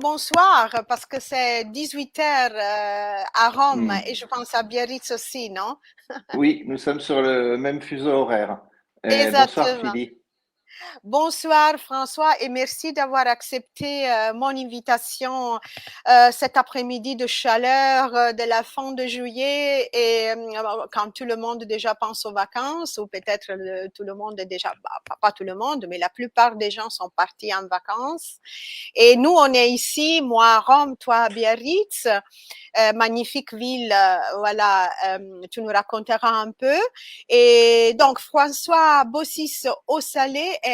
bonsoir, parce que c'est 18 heures à Rome et Hmm. je pense à Biarritz aussi, non? Oui, nous sommes sur le même fuseau horaire. Bonsoir Exactement. Philly. Bonsoir François et merci d'avoir accepté mon invitation cet après-midi de chaleur de la fin de juillet et quand tout le monde déjà pense aux vacances ou peut-être tout le monde est déjà, bah, pas tout le monde, mais la plupart des gens sont partis en vacances. Et nous, on est ici, moi à Rome, toi à Biarritz. Magnifique ville, voilà, tu nous raconteras un peu. Et donc, François Bossis au Salé est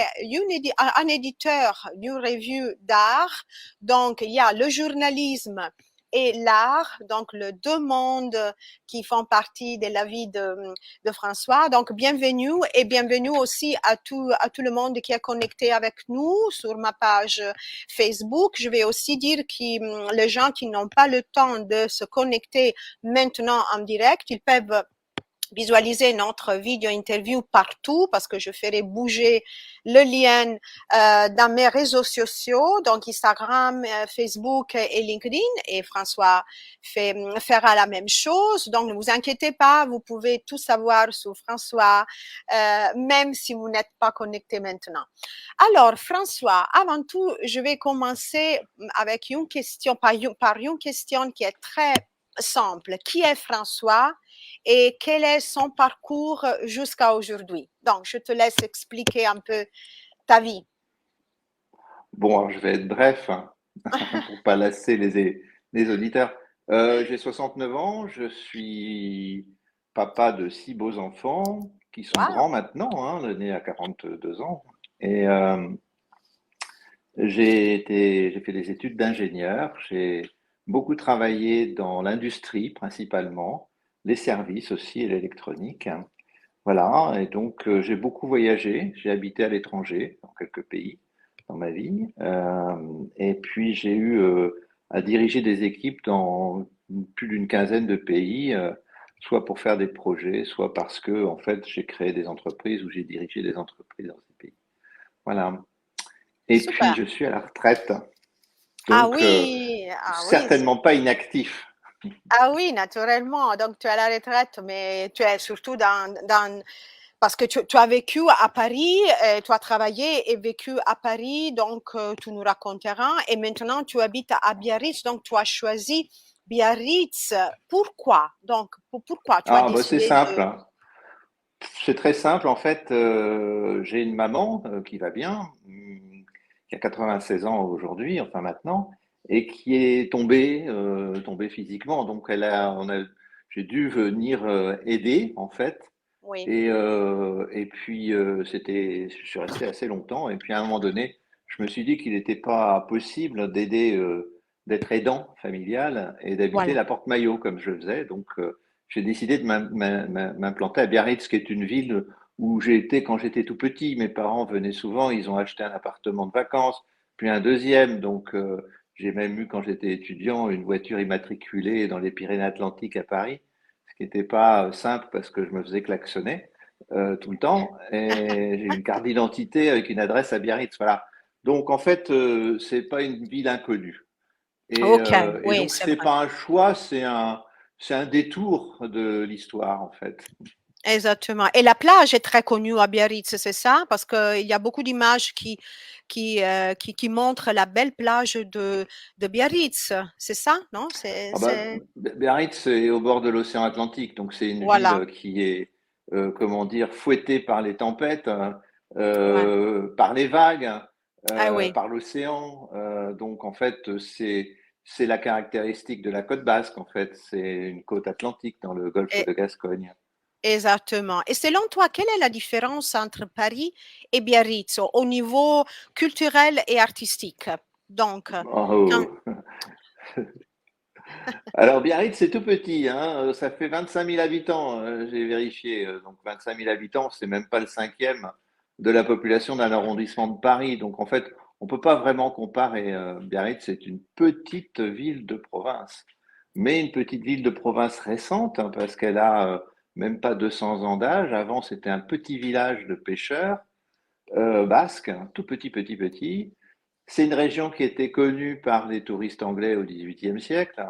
un éditeur d'une revue d'art. Donc, il y a le journalisme et l'art, donc les deux mondes qui font partie de la vie de François. Donc, bienvenue et bienvenue aussi à tout le monde qui est connecté avec nous sur ma page Facebook. Je vais aussi dire que les gens qui n'ont pas le temps de se connecter maintenant en direct, ils peuvent visualiser notre vidéo interview partout parce que je ferai bouger le lien dans mes réseaux sociaux, donc Instagram, Facebook et LinkedIn, et François fera la même chose. Donc ne vous inquiétez pas, vous pouvez tout savoir sur François, même si vous n'êtes pas connecté maintenant. Alors François, avant tout, je vais commencer avec une question, par une question qui est très simple. Qui est François et quel est son parcours jusqu'à aujourd'hui? Donc, je te laisse expliquer un peu ta vie. Bon, alors je vais être bref hein, pour pas lasser les auditeurs. J'ai 69 ans, je suis papa de 6 beaux enfants qui sont Wow, grands maintenant, hein, l'aîné a 42 ans. Et j'ai fait des études d'ingénieur, j'ai beaucoup travaillé dans l'industrie principalement, les services aussi et l'électronique. Voilà, et donc j'ai beaucoup voyagé, j'ai habité à l'étranger, dans quelques pays dans ma vie, et puis j'ai eu à diriger des équipes dans plus d'une quinzaine de pays, soit pour faire des projets, soit parce que en fait j'ai créé des entreprises ou j'ai dirigé des entreprises dans ces pays. Voilà. Et puis super. je suis à la retraite, Ah donc oui, ah oui, certainement pas inactif. ah oui, naturellement. Donc, tu es à la retraite, mais tu es surtout parce que tu as vécu à Paris, tu as travaillé et vécu à Paris, donc tu nous raconteras. Et maintenant, tu habites à Biarritz, donc tu as choisi Biarritz. Pourquoi? Donc, pourquoi tu as Ah bah c'est décidé simple, de... hein. C'est très simple, en fait, j'ai une maman qui va bien, qui a 96 ans aujourd'hui, enfin maintenant, et qui est tombée physiquement. Donc j'ai dû venir aider en fait, Oui, et puis je suis resté assez longtemps, et puis à un moment donné, je me suis dit qu'il n'était pas possible d'être aidant familial et d'habiter voilà. la Porte-Maillot comme je le faisais. Donc j'ai décidé de m'implanter à Biarritz, qui est une ville où j'ai été quand j'étais tout petit. Mes parents venaient souvent, ils ont acheté un appartement de vacances, puis un deuxième. Donc, j'ai même eu, quand j'étais étudiant, une voiture immatriculée dans les Pyrénées-Atlantiques à Paris, ce qui n'était pas simple parce que je me faisais klaxonner tout le temps. Et j'ai une carte d'identité avec une adresse à Biarritz. Voilà. Donc, en fait, c'est pas une ville inconnue. Ok, Et oui, donc, c'est c'est vrai. pas un choix, c'est un détour de l'histoire, en fait. Exactement. Et la plage est très connue à Biarritz, c'est ça? Parce qu'il y a beaucoup d'images qui montrent la belle plage de Biarritz. C'est ça, non? Ah bah, Biarritz est au bord de l'océan Atlantique, donc c'est une Voilà. ville qui est, comment dire, fouettée par les tempêtes, Ouais. par les vagues, Ah oui. par l'océan. Donc en fait, c'est la caractéristique de la côte basque. En fait, c'est une côte atlantique dans le golfe Et- de Gascogne. Exactement. Et selon toi, quelle est la différence entre Paris et Biarritz au niveau culturel et artistique? Donc, quand... Oh. Alors Biarritz, c'est tout petit, hein, ça fait 25 000 habitants, j'ai vérifié. Donc 25 000 habitants, c'est même pas le cinquième de la population d'un arrondissement de Paris. Donc en fait, on peut pas vraiment comparer. Biarritz, c'est une petite ville de province, mais une petite ville de province récente, hein, parce qu'elle a même pas 200 ans d'âge. Avant, c'était un petit village de pêcheurs basques, hein, tout petit, petit, petit. c'est une région qui était connue par les touristes anglais au XVIIIe siècle.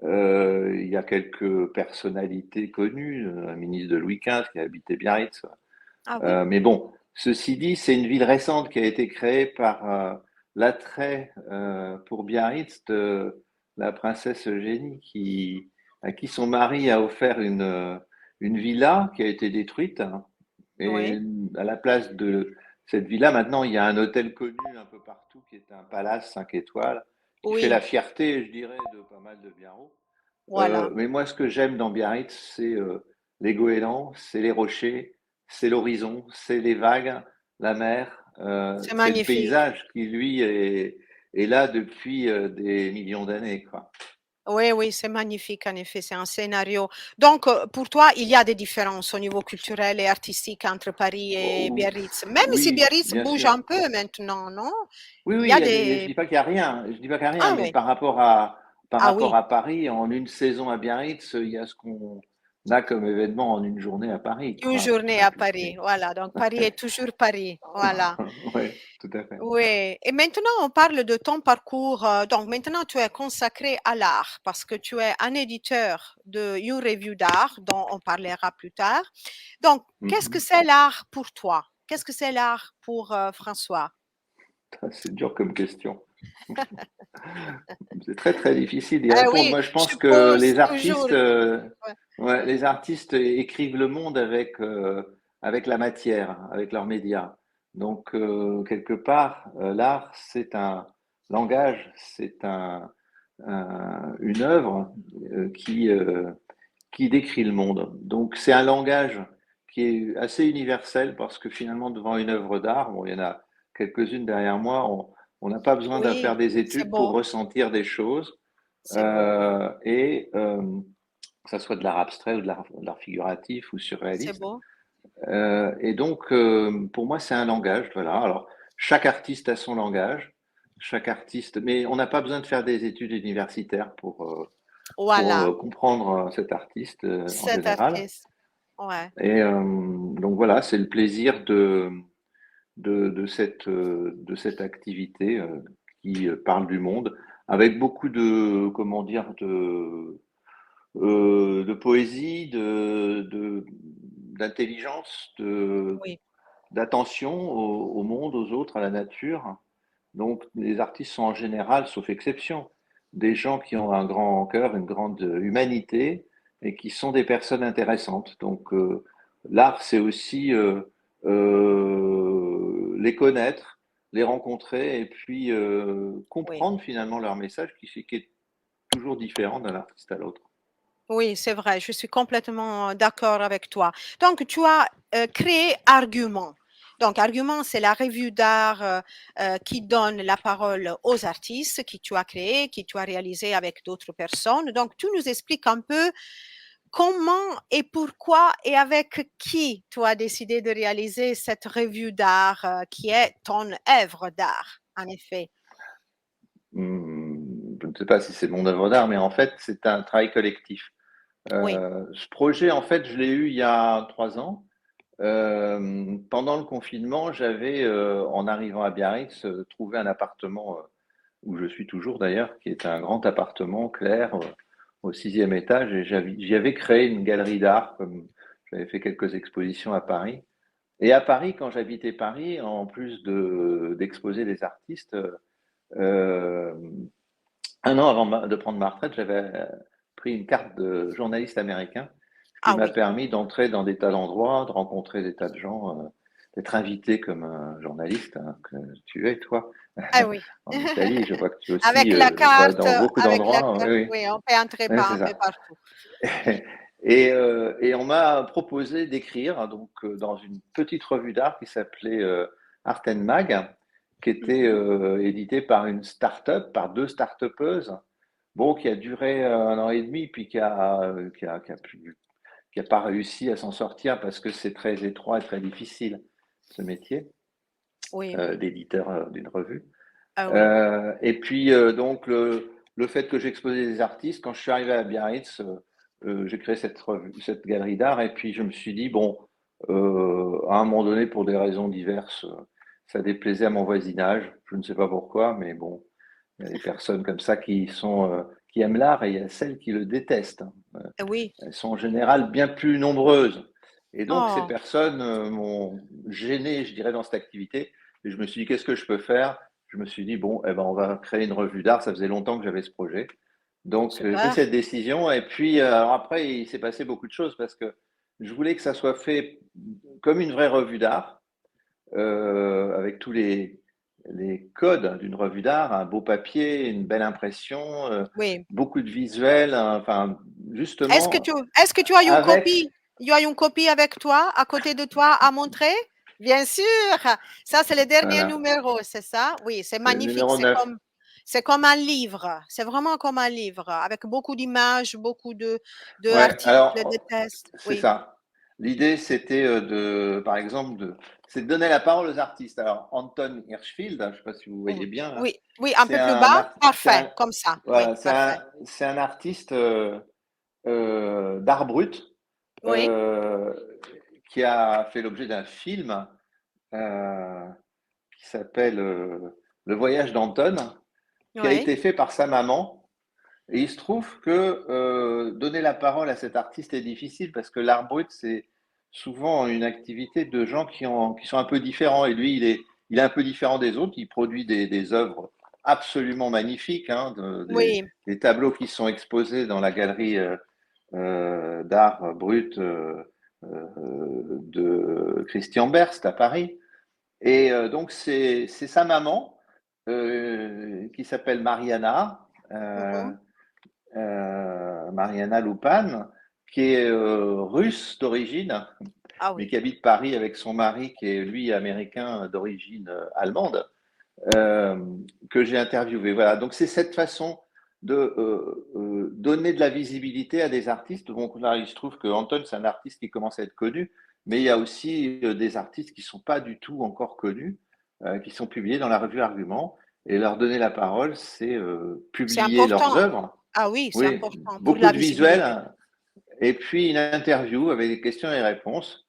Il y a quelques personnalités connues, un ministre de Louis XV qui a habité Biarritz. Ah oui? Mais bon, ceci dit, c'est une ville récente qui a été créée par l'attrait pour Biarritz de la princesse Eugénie, à qui son mari a offert une villa qui a été détruite, hein. Et Oui, à la place de cette villa, maintenant, il y a un hôtel connu un peu partout qui est un palace 5 étoiles, qui fait la oui, fierté, je dirais, de pas mal de Biarros. voilà. Mais moi, ce que j'aime dans Biarritz, c'est les goélands, c'est les rochers, c'est l'horizon, c'est les vagues, la mer, C'est c'est le magnifique. paysage qui, lui, est là depuis des millions d'années, quoi. Oui, oui, c'est magnifique en effet, c'est un scénario. Donc, pour toi, il y a des différences au niveau culturel et artistique entre Paris et Oh, Biarritz, même si oui, Biarritz bien bouge sûr. un peu maintenant, non? Oui, Il oui, y a je des... dis pas qu'il y a rien, je dis pas qu'il y a rien, Ah mais oui, par ah rapport oui, à Paris, en une saison à Biarritz, il y a ce qu'on a comme événement en une journée à Paris, une quoi. C'est journée ça à que Paris, voilà. Donc, Paris est toujours Paris, voilà. ouais, tout à fait. Oui, et maintenant on parle de ton parcours. Donc maintenant tu es consacré à l'art parce que tu es un éditeur de une revue d'art dont on parlera plus tard. Donc, qu'est-ce que Mhm. c'est l'art pour toi? Qu'est-ce que c'est l'art pour François? C'est dur comme question. C'est très très difficile d'y répondre. Oui, Moi, je je pense que pose toujours. Ouais, ouais, les artistes écrivent le monde avec la matière, avec leurs médias. Donc, quelque part, l'art, c'est un langage, une œuvre qui décrit le monde. Donc, c'est un langage qui est assez universel parce que finalement, devant une œuvre d'art, bon, il y en a quelques-unes derrière moi, on n'a pas besoin de faire oui, des c'est études pour beau, ressentir des choses. c'est beau, oui, Et que ça soit de l'art abstrait ou de l'art figuratif ou c'est surréaliste. beau. Et donc, pour moi, c'est un langage. Voilà. Alors, chaque artiste a son langage, chaque artiste, mais on n'a pas besoin de faire des études universitaires pour Voilà, comprendre cet artiste en cet général. artiste. Ouais, Et donc voilà, c'est le plaisir de cette activité qui parle du monde, avec beaucoup de, comment dire, de poésie, d'intelligence, oui, d'attention au monde, aux autres, à la nature. Donc, les artistes sont en général, sauf exception, des gens qui ont un grand cœur, une grande humanité et qui sont des personnes intéressantes. Donc, l'art, c'est aussi les connaître, les rencontrer et puis oui. comprendre finalement leur message qui est toujours différent d'un artiste à l'autre. Oui, c'est vrai, je suis complètement d'accord avec toi. Donc, tu as créé Argument. Donc, Argument, c'est la revue d'art qui donne la parole aux artistes qui tu as créé, qui tu as réalisé avec d'autres personnes. Donc, tu nous expliques un peu comment et pourquoi et avec qui tu as décidé de réaliser cette revue d'art qui est ton œuvre d'art, en effet. Je ne sais pas si c'est mon œuvre d'art, mais en fait, c'est un travail collectif. Oui. Ce projet, en fait, je l'ai eu il y a 3 ans. Pendant le confinement, j'avais, en arrivant à Biarritz, trouvé un appartement où je suis toujours d'ailleurs, qui est un grand appartement clair au 6e étage, et j'y avais créé une galerie d'art, comme j'avais fait quelques expositions à Paris. Et à Paris, quand j'habitais Paris, en plus d'exposer des artistes, euh, un an avant de prendre ma retraite, j'avais pris une carte de journaliste américain, ce qui Ah m'a oui. permis d'entrer dans des tas d'endroits, de rencontrer des tas de gens, d'être invité comme un journaliste hein, que tu es, toi, Ah oui. en Italie. Je vois que tu aussi Avec la vas carte, dans beaucoup avec la d'endroits. Oui, carte, oui, oui, on peut entrer oui, pas c'est un peu ça. partout. Et on m'a proposé d'écrire hein, donc dans une petite revue d'art qui s'appelait Art and Mag, qui était Mhm. éditée par une start-up, par deux start-upeuses, bon, qui a duré 1 an et demi, puis qui a pas réussi à s'en sortir parce que c'est très étroit et très difficile, ce métier Oui, d'éditeur d'une revue. ah oui, Et puis, donc, le fait que j'exposais des artistes, quand je suis arrivé à Biarritz, j'ai créé cette galerie d'art, et puis je me suis dit, bon, à un moment donné, pour des raisons diverses, ça déplaisait à mon voisinage. Je ne sais pas pourquoi, mais bon, il y a des personnes comme ça qui aiment l'art et il y a celles qui le détestent. Oui. Elles sont en général bien plus nombreuses. Et donc, ces Oh, personnes m'ont gêné, je dirais, dans cette activité. Et je me suis dit, qu'est-ce que je peux faire? Je me suis dit, bon, eh ben, on va créer une revue d'art. Ça faisait longtemps que j'avais ce projet. Donc, j'ai pris super. cette décision. Et puis, alors après, il s'est passé beaucoup de choses parce que je voulais que ça soit fait comme une vraie revue d'art, avec tous les codes d'une revue d'art, un beau papier, une belle impression, Oui. beaucoup de visuels, enfin, Est-ce que justement, tu, est-ce que tu as une avec, copie? Tu as une copie avec toi, à côté de toi, à montrer? Bien sûr. Ça, c'est le dernier voilà, numéro, c'est ça? Oui, c'est c'est le magnifique. numéro 9. C'est comme un livre. C'est vraiment comme un livre, avec beaucoup d'images, beaucoup de Ouais, articles, de alors, tests. c'est Oui. ça. L'idée, c'était par exemple, c'est de donner la parole aux artistes. Alors, Anton Hirschfeld, je ne sais pas si vous voyez Mhm. bien, là, Oui, oui, un peu plus bas. Parfait, comme ça. Oui, voilà, parfait. c'est un artiste d'art brut, Oui, euh, qui a fait l'objet d'un film euh, qui s'appelle Le voyage d'Anton, qui a oui, été fait par sa maman. Et il se trouve que donner la parole à cet artiste est difficile parce que l'art brut, c'est souvent une activité de gens qui sont un peu différents. Et lui, il est un peu différent des autres. Il produit des œuvres absolument magnifiques, hein, oui. des tableaux qui sont exposés dans la galerie d'art brut de Christian Berst à Paris. Et donc, c'est sa maman qui s'appelle Mariana. Mhm. Mariana Lupan, qui est russe d'origine, Ah mais oui. qui habite Paris avec son mari, qui est lui américain d'origine allemande, euh, que j'ai interviewé. Voilà, donc c'est cette façon de donner de la visibilité à des artistes. Donc là, il se trouve que Anton, c'est un artiste qui commence à être connu, mais il y a aussi des artistes qui ne sont pas du tout encore connus, qui sont publiés dans la revue Argument. Et leur donner la parole, c'est C'est publier leurs important. œuvres. Ah oui, c'est Oui, important pour beaucoup la de visuels, visibilité. hein, et puis une interview avec des questions et réponses.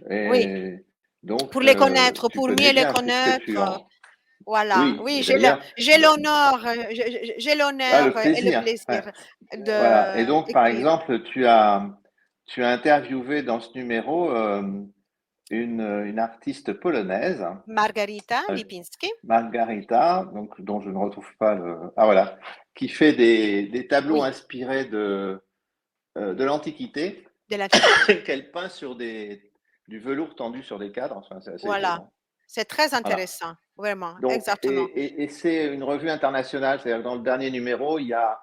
Oui, Et donc, pour les connaître, tu pour connais mieux les bien puisque connaître. tu en... Voilà. Oui, Oui, et d'ailleurs, j'ai l'honneur, j'ai le l'honneur et le plaisir. plaisir Ouais. Voilà. Et de donc, par d'écrire. exemple, tu as interviewé dans ce numéro une artiste polonaise, Margarita euh, Lipinski Margarita, donc, dont je ne retrouve pas le... Ah voilà, qui fait des tableaux oui, inspirés de l'Antiquité de l'Antiquité. qu'elle peint sur du velours tendu sur des cadres. Enfin, c'est assez Voilà. étonnant. C'est très Voilà. intéressant, vraiment, Donc, exactement. et c'est une revue internationale. C'est-à-dire que dans le dernier numéro, il y a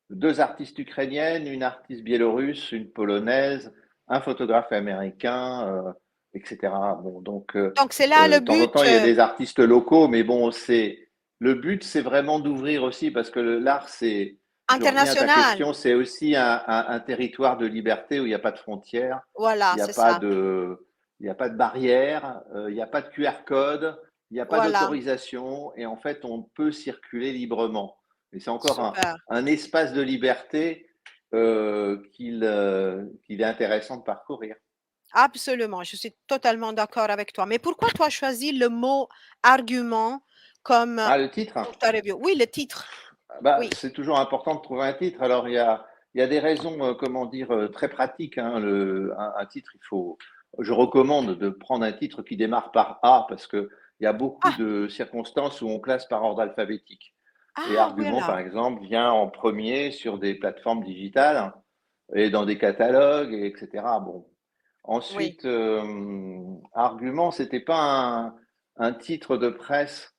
deux artistes ukrainiennes, une artiste biélorusse, une polonaise, un photographe américain, etc. Bon, donc, Donc c'est là de le temps en temps, but, il y a des artistes locaux, mais bon, le but, c'est vraiment d'ouvrir aussi, parce que l'art, je reviens à ta international. question, c'est aussi un territoire de liberté où il n'y a pas de frontières, il Voilà, n'y a c'est pas ça. de, il n'y a pas de barrières, il n'y a pas de QR code, il n'y a pas Voilà, d'autorisation, et en fait, on peut circuler librement. Et c'est encore super. un espace de liberté qu'il est intéressant de parcourir. Absolument, je suis totalement d'accord avec toi. Mais pourquoi tu as choisi le mot argument comme Ah, le titre? pour ta review? Oui, le titre. Bah, Oui. c'est toujours important de trouver un titre. Alors, il y a des raisons, comment dire, très pratiques, hein. Un titre, je recommande de prendre un titre qui démarre par A parce qu'il y a beaucoup Ah, de circonstances où on classe par ordre alphabétique. Et ah, Argument, voilà. par exemple, vient en premier sur des plateformes digitales et dans des catalogues, etc. Bon. Oui. Ensuite, Argument, c'était pas un titre de presse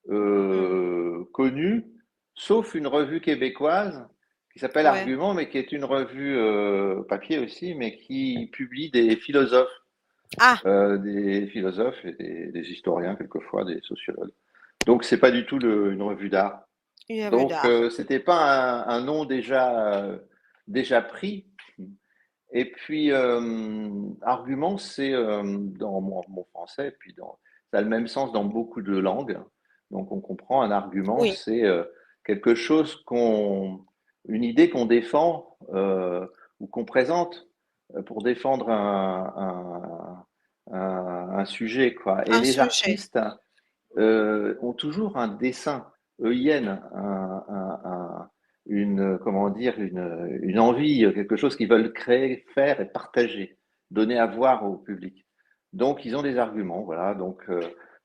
Mm. connu, sauf une revue québécoise qui s'appelle Ouais. Argument, mais qui est une revue papier aussi, mais qui publie Ah, des philosophes et des historiens, quelquefois, des sociologues. Donc, c'est pas du tout une revue d'art. une œuvre Donc, d'art. c'était pas un nom déjà pris. Et puis, argument, c'est dans mon français, et puis ça a le même sens dans beaucoup de langues. Donc, on comprend un argument, Oui, c'est quelque chose une idée qu'on défend ou qu'on présente pour défendre un sujet, quoi. Et un les sujet. artistes, ont toujours un dessin, EIN, une, comment dire, une envie, quelque chose qu'ils veulent créer, faire et partager, donner à voir au public. Donc, ils ont des arguments, voilà. Donc,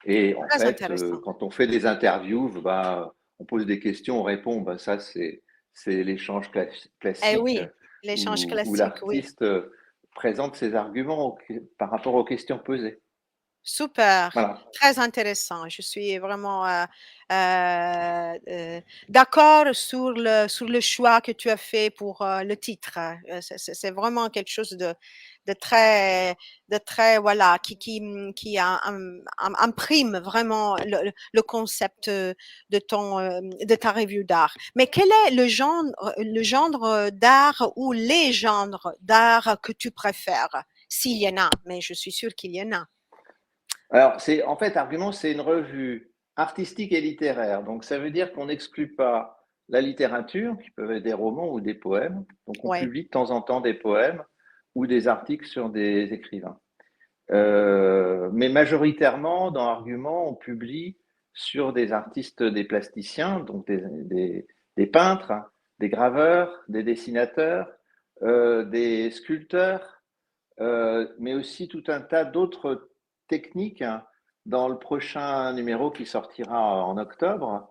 et en Très fait, intéressant. quand on fait des interviews, bah, on pose des questions, on répond. Bah, ça, c'est l'échange Eh classique oui, l'échange où classique, oui. l'artiste présente ses arguments par rapport aux questions posées. Super, Voilà. très intéressant. Je suis vraiment, d'accord sur le choix que tu as fait pour, le titre. C'est vraiment quelque chose de très voilà, qui imprime vraiment le concept, de ta revue d'art. Mais quel est le genre d'art ou les genres d'art que tu préfères? S'il y en a, mais je suis sûre qu'il y en a. Alors, c'est en fait, Argument, c'est une revue artistique et littéraire. Donc, ça veut dire qu'on n'exclut pas la littérature, qui peuvent être des romans ou des poèmes. Donc, on Ouais. publie de temps en temps des poèmes ou des articles sur des écrivains. Mais majoritairement, dans Argument, on publie sur des artistes, des plasticiens, donc des peintres, des graveurs, des dessinateurs, des sculpteurs, mais aussi tout un tas d'autres techniques, hein. Dans le prochain numéro qui sortira en octobre,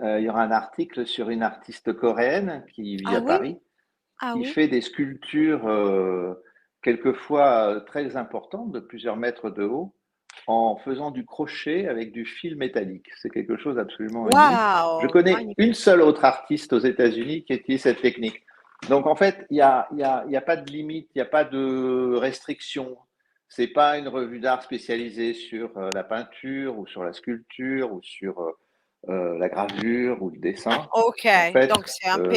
il y aura un article sur une artiste coréenne qui vit Ah à oui? Paris, Ah qui oui? fait des sculptures quelquefois très importantes, de plusieurs mètres de haut, en faisant du crochet avec du fil métallique. C'est quelque chose d'absolument unique. Je Waouh! connais une Magnifique. seule autre artiste aux États-Unis qui utilise cette technique. Donc en fait, il y a pas de limite, il n'y a pas de restriction. C'est pas une revue d'art spécialisée sur la peinture ou sur la sculpture ou sur la gravure ou le dessin. OK, En fait, donc c'est un peu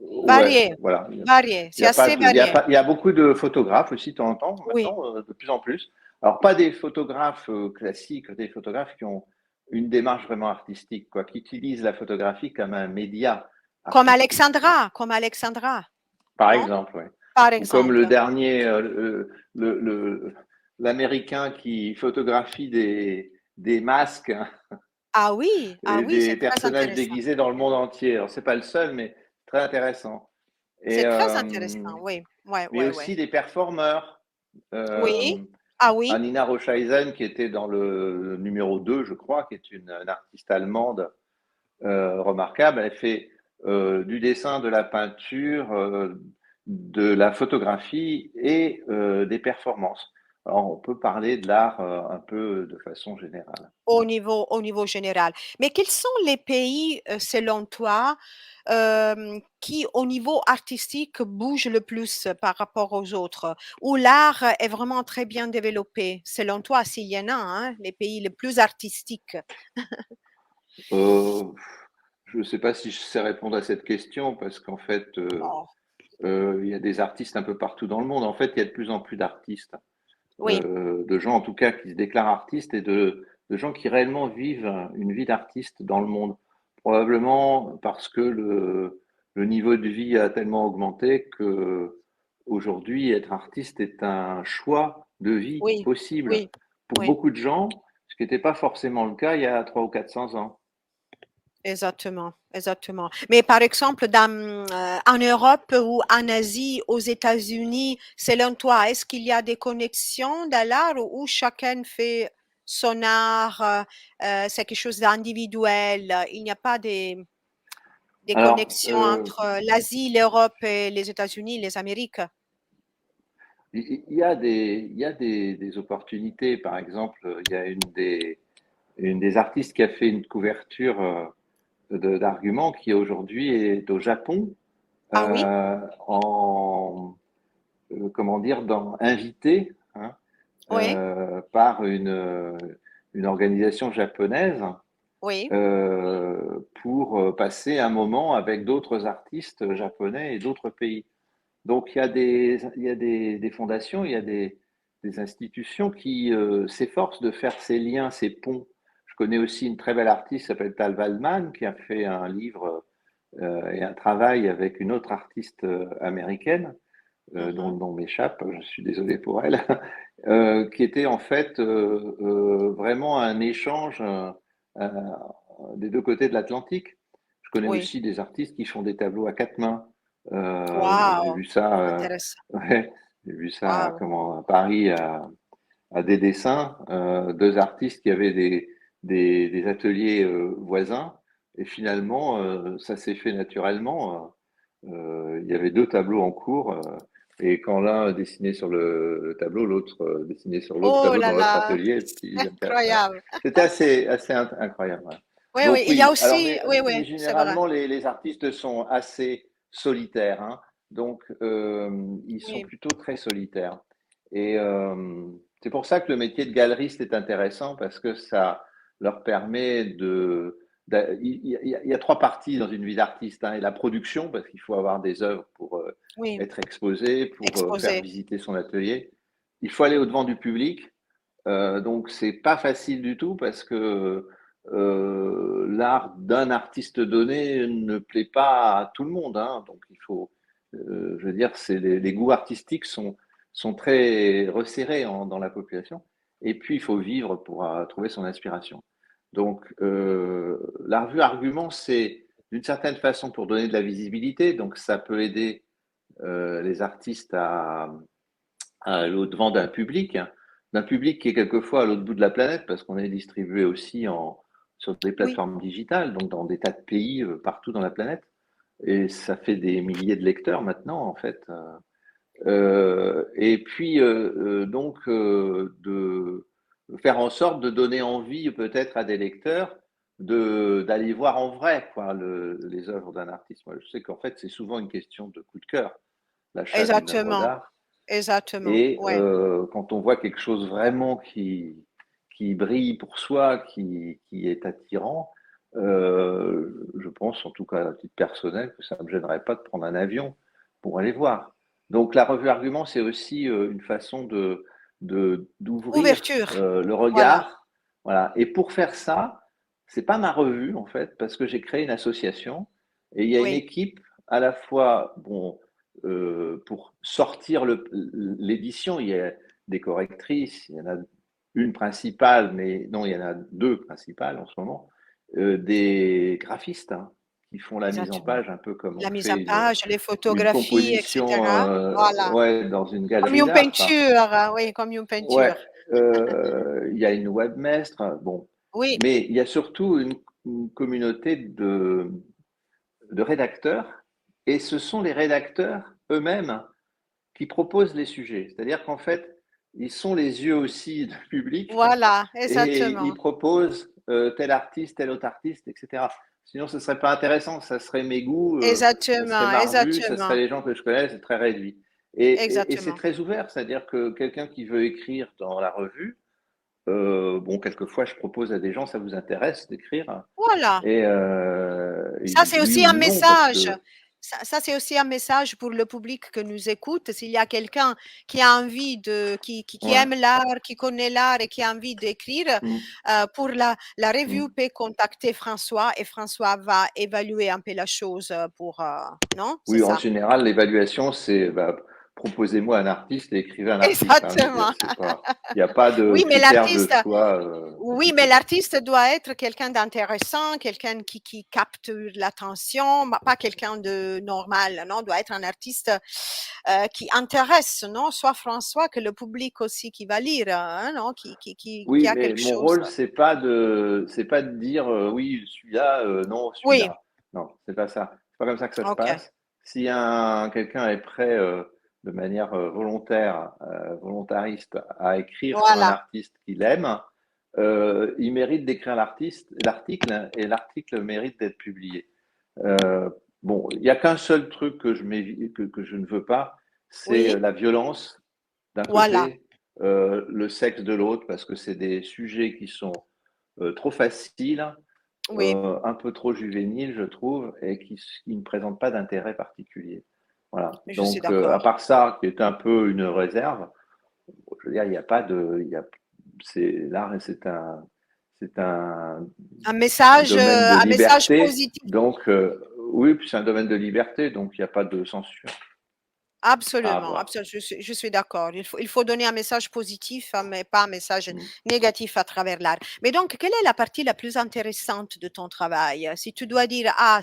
ouais, varié, voilà. varié, Il y c'est a pas assez de, il y a varié. pas, il y a beaucoup de photographes aussi de temps en temps Oui, maintenant, de plus en plus. Alors pas des photographes classiques, des photographes qui ont une démarche vraiment artistique, quoi, qui utilisent la photographie comme un média artistique, quoi. Comme Alexandra, Par non? exemple, ouais. Par Ou comme le exemple. dernier, l'Américain qui photographie des masques, hein, Ah et oui, des c'est très personnages intéressant. déguisés dans le monde entier. Alors c'est pas le seul, mais très intéressant. Et C'est très intéressant, oui. Ouais, mais ouais, ouais. aussi des performeurs. Oui. Euh, Ah oui? Anina Rocheisen, qui était dans le numéro 2, je crois, qui est une artiste allemande remarquable. Elle fait du dessin, de la peinture, de la photographie et des performances. Alors, on peut parler de l'art un peu de façon générale. Au niveau général. Mais quels sont les pays, selon toi, qui, au niveau artistique, bougent le plus par rapport aux autres? Où l'art est vraiment très bien développé, selon toi, s'il y en a, hein, les pays les plus artistiques? Euh, je ne sais pas si je sais répondre à cette question parce qu'en fait, Oh, il y a des artistes un peu partout dans le monde. En fait, il y a de plus en plus d'artistes, oui, de gens en tout cas qui se déclarent artistes et de gens qui réellement vivent une vie d'artiste dans le monde. Probablement parce que le niveau de vie a tellement augmenté que aujourd'hui, être artiste est un choix de vie oui, possible oui, pour oui. beaucoup de gens, ce qui n'était pas forcément le cas il y a 300 ou 400 ans. Exactement, exactement. Mais par exemple, en Europe ou en Asie, aux États-Unis, selon toi, est-ce qu'il y a des connexions dans l'art où chacun fait son art, c'est quelque chose d'individuel, il n'y a pas des Alors, connexions entre l'Asie, l'Europe et les États-Unis, les Amériques? il y a des opportunités. Par exemple, il y a une des artistes qui a fait une couverture d'arguments qui aujourd'hui est au Japon Ah oui? en comment dire invité, hein, Oui, par une organisation japonaise oui. pour passer un moment avec d'autres artistes japonais et d'autres pays. Donc il y a des fondations, il y a des institutions qui s'efforcent de faire ces liens, ces ponts. Je connais aussi une très belle artiste qui s'appelle Tal Waldman, qui a fait un livre et un travail avec une autre artiste américaine, dont Mhm. le nom m'échappe, je suis désolé pour elle, qui était en fait vraiment un échange euh, des deux côtés de l'Atlantique. Je connais Oui. aussi des artistes qui font des tableaux à quatre mains. J'ai Waouh! vu ça, Intéressant. ouais, j'ai vu ça Waouh! comment, à Paris à des dessins, deux artistes qui avaient des ateliers voisins. Et finalement, ça s'est fait naturellement. Il y avait deux tableaux en cours. Et quand l'un dessinait sur le tableau, l'autre dessinait sur l'autre Oh tableau là dans l'autre là, atelier. Et c'est puis, voilà. incroyable. C'était assez incroyable. Ouais. Oui, oui, Donc il y a oui, alors aussi oui, oui, mais c'est vrai. généralement les artistes sont assez solitaires, hein. Donc ils sont Oui, plutôt très solitaires. Et c'est pour ça que le métier de galeriste est intéressant parce que ça leur permet il y a trois parties dans une vie d'artiste, hein. Et la production, parce qu'il faut avoir des œuvres pour oui, être exposé, pour faire exposé. visiter son atelier. Il faut aller au-devant du public. Donc c'est pas facile du tout parce que l'art d'un artiste donné ne plaît pas à tout le monde, hein. Donc il faut, je veux dire, les goûts artistiques sont très resserrés dans la population. Et puis il faut vivre pour trouver son inspiration. Donc la revue Argument, c'est d'une certaine façon pour donner de la visibilité. Donc ça peut aider les artistes à aller au-devant d'un public qui est quelquefois à l'autre bout de la planète, parce qu'on est distribué aussi sur des Oui, plateformes digitales, donc dans des tas de pays partout dans la planète. Et ça fait des milliers de lecteurs maintenant, en fait. Et puis, donc, de faire en sorte de donner envie peut-être à des lecteurs d'aller voir en vrai quoi, les œuvres d'un artiste. Moi, je sais qu'en fait, c'est souvent une question de coup de cœur, l'achat d'une œuvre exactement, d'art. exactement, Et ouais. quand on voit quelque chose vraiment qui brille pour soi, qui est attirant, je pense, en tout cas à titre personnel, que ça ne me gênerait pas de prendre un avion pour aller voir. Donc la revue Argument, c'est aussi une façon d'ouvrir Ouverture, le voilà. regard. Voilà. Et pour faire ça, c'est pas ma revue en fait, parce que j'ai créé une association et il y a une Oui, équipe à la fois, bon, pour sortir l'édition, il y a des correctrices, il y en a une principale, mais non, il y en a deux principales en ce moment, des graphistes hein, qui font la mise en exactement. page, un peu comme on La mise en fait page, les une photographies et composition cetera. Voilà. ouais, dans une Comme galerie une d'art. Enfin, peinture, oui, comme une ouais, peinture. il y a une webmestre, bon, Oui, mais il y a surtout une communauté de rédacteurs, et ce sont les rédacteurs eux-mêmes qui proposent les sujets. C'est-à-dire qu'en fait, ils sont les yeux aussi du public voilà, et ils exactement. proposent tel artiste, tel autre artiste, etc. Sinon, ce ne serait pas intéressant. Ça serait mes goûts, ça serait Exactement, ma revue, ça serait exactement, les gens que je connais, c'est très réduit. Et c'est exactement. très ouvert, c'est-à-dire que quelqu'un qui veut écrire dans la revue, bon, quelquefois, je propose à des gens, ça vous intéresse d'écrire? Voilà. Et ils Ça, disent c'est oui aussi ou un non, parce message. que Ça, c'est aussi un message pour le public que nous écoute. S'il y a quelqu'un qui a envie qui ouais. aime l'art, qui connaît l'art et qui a envie d'écrire, Mm, pour la review mm. peut contacter François et François va évaluer un peu la chose pour, non? C'est Oui, en ça. général, l'évaluation, c'est bah, proposez-moi un artiste et écrivez un artiste, hein. Je veux dire, Exactement. c'est pas, il n'y a pas de Oui, mais critères de l'artiste choix Oui, mais compliqués. l'artiste doit être quelqu'un d'intéressant, quelqu'un qui capte l'attention, pas quelqu'un de normal, non? Doit être un artiste qui intéresse, non? Soit François que le public aussi qui va lire, hein, non? Qui Oui, a mais quelque mon chose. rôle, c'est pas de dire oui, celui-là, non, Oui, celui-là. Non, c'est pas ça. C'est pas comme ça que ça se ok. passe. Si quelqu'un est prêt de manière volontaire, volontariste à écrire sur un Voilà. artiste qu'il aime, il mérite d'écrire l'article, et l'article mérite d'être publié. Euh, bon, il n'y a qu'un seul truc que je ne veux pas, c'est Oui, la violence d'un voilà. côté, le sexe de l'autre, parce que c'est des sujets qui sont trop faciles, Oui, un peu trop juvéniles, je trouve, et qui ne présentent pas d'intérêt particulier. Voilà. je suis Donc, à d'accord. part ça, qui est un peu une réserve, je veux dire, il n'y a pas de, c'est l'art, c'est un domaine de Un message liberté. positif. Donc, oui, puis c'est un domaine de liberté, donc il n'y a pas de censure. à Absolument, avoir. absolument, je suis d'accord. Il faut donner un message positif, hein, mais pas un message Mm. négatif à travers l'art. Mais donc, quelle est la partie la plus intéressante de ton travail? Si tu dois dire, ah,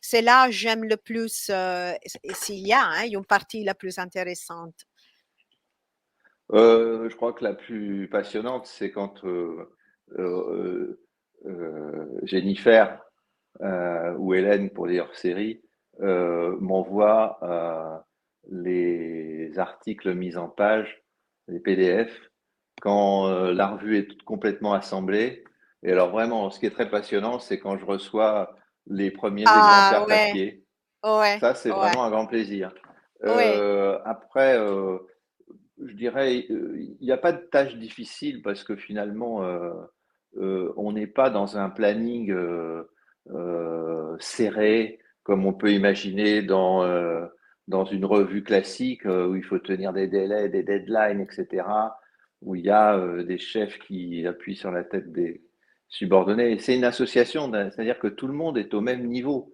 c'est là j'aime le plus, et s'il y a hein, une partie la plus intéressante. Je crois que la plus passionnante, c'est quand euh, Jennifer ou Hélène, pour les hors-séries, m'envoie les articles mis en page, les PDF, quand la revue est toute complètement assemblée. Et alors vraiment, ce qui est très passionnant, c'est quand je reçois les premiers Ah, exemplaires ouais, papier. ouais, Ça, c'est ouais, vraiment un grand plaisir. ouais, Après, je dirais, il n'y a pas de tâche difficile parce que finalement, on n'est pas dans un planning serré comme on peut imaginer dans une revue classique où il faut tenir des délais, des deadlines, etc., où il y a des chefs qui appuient sur la tête des subordonnés. C'est une association, c'est-à-dire que tout le monde est au même niveau.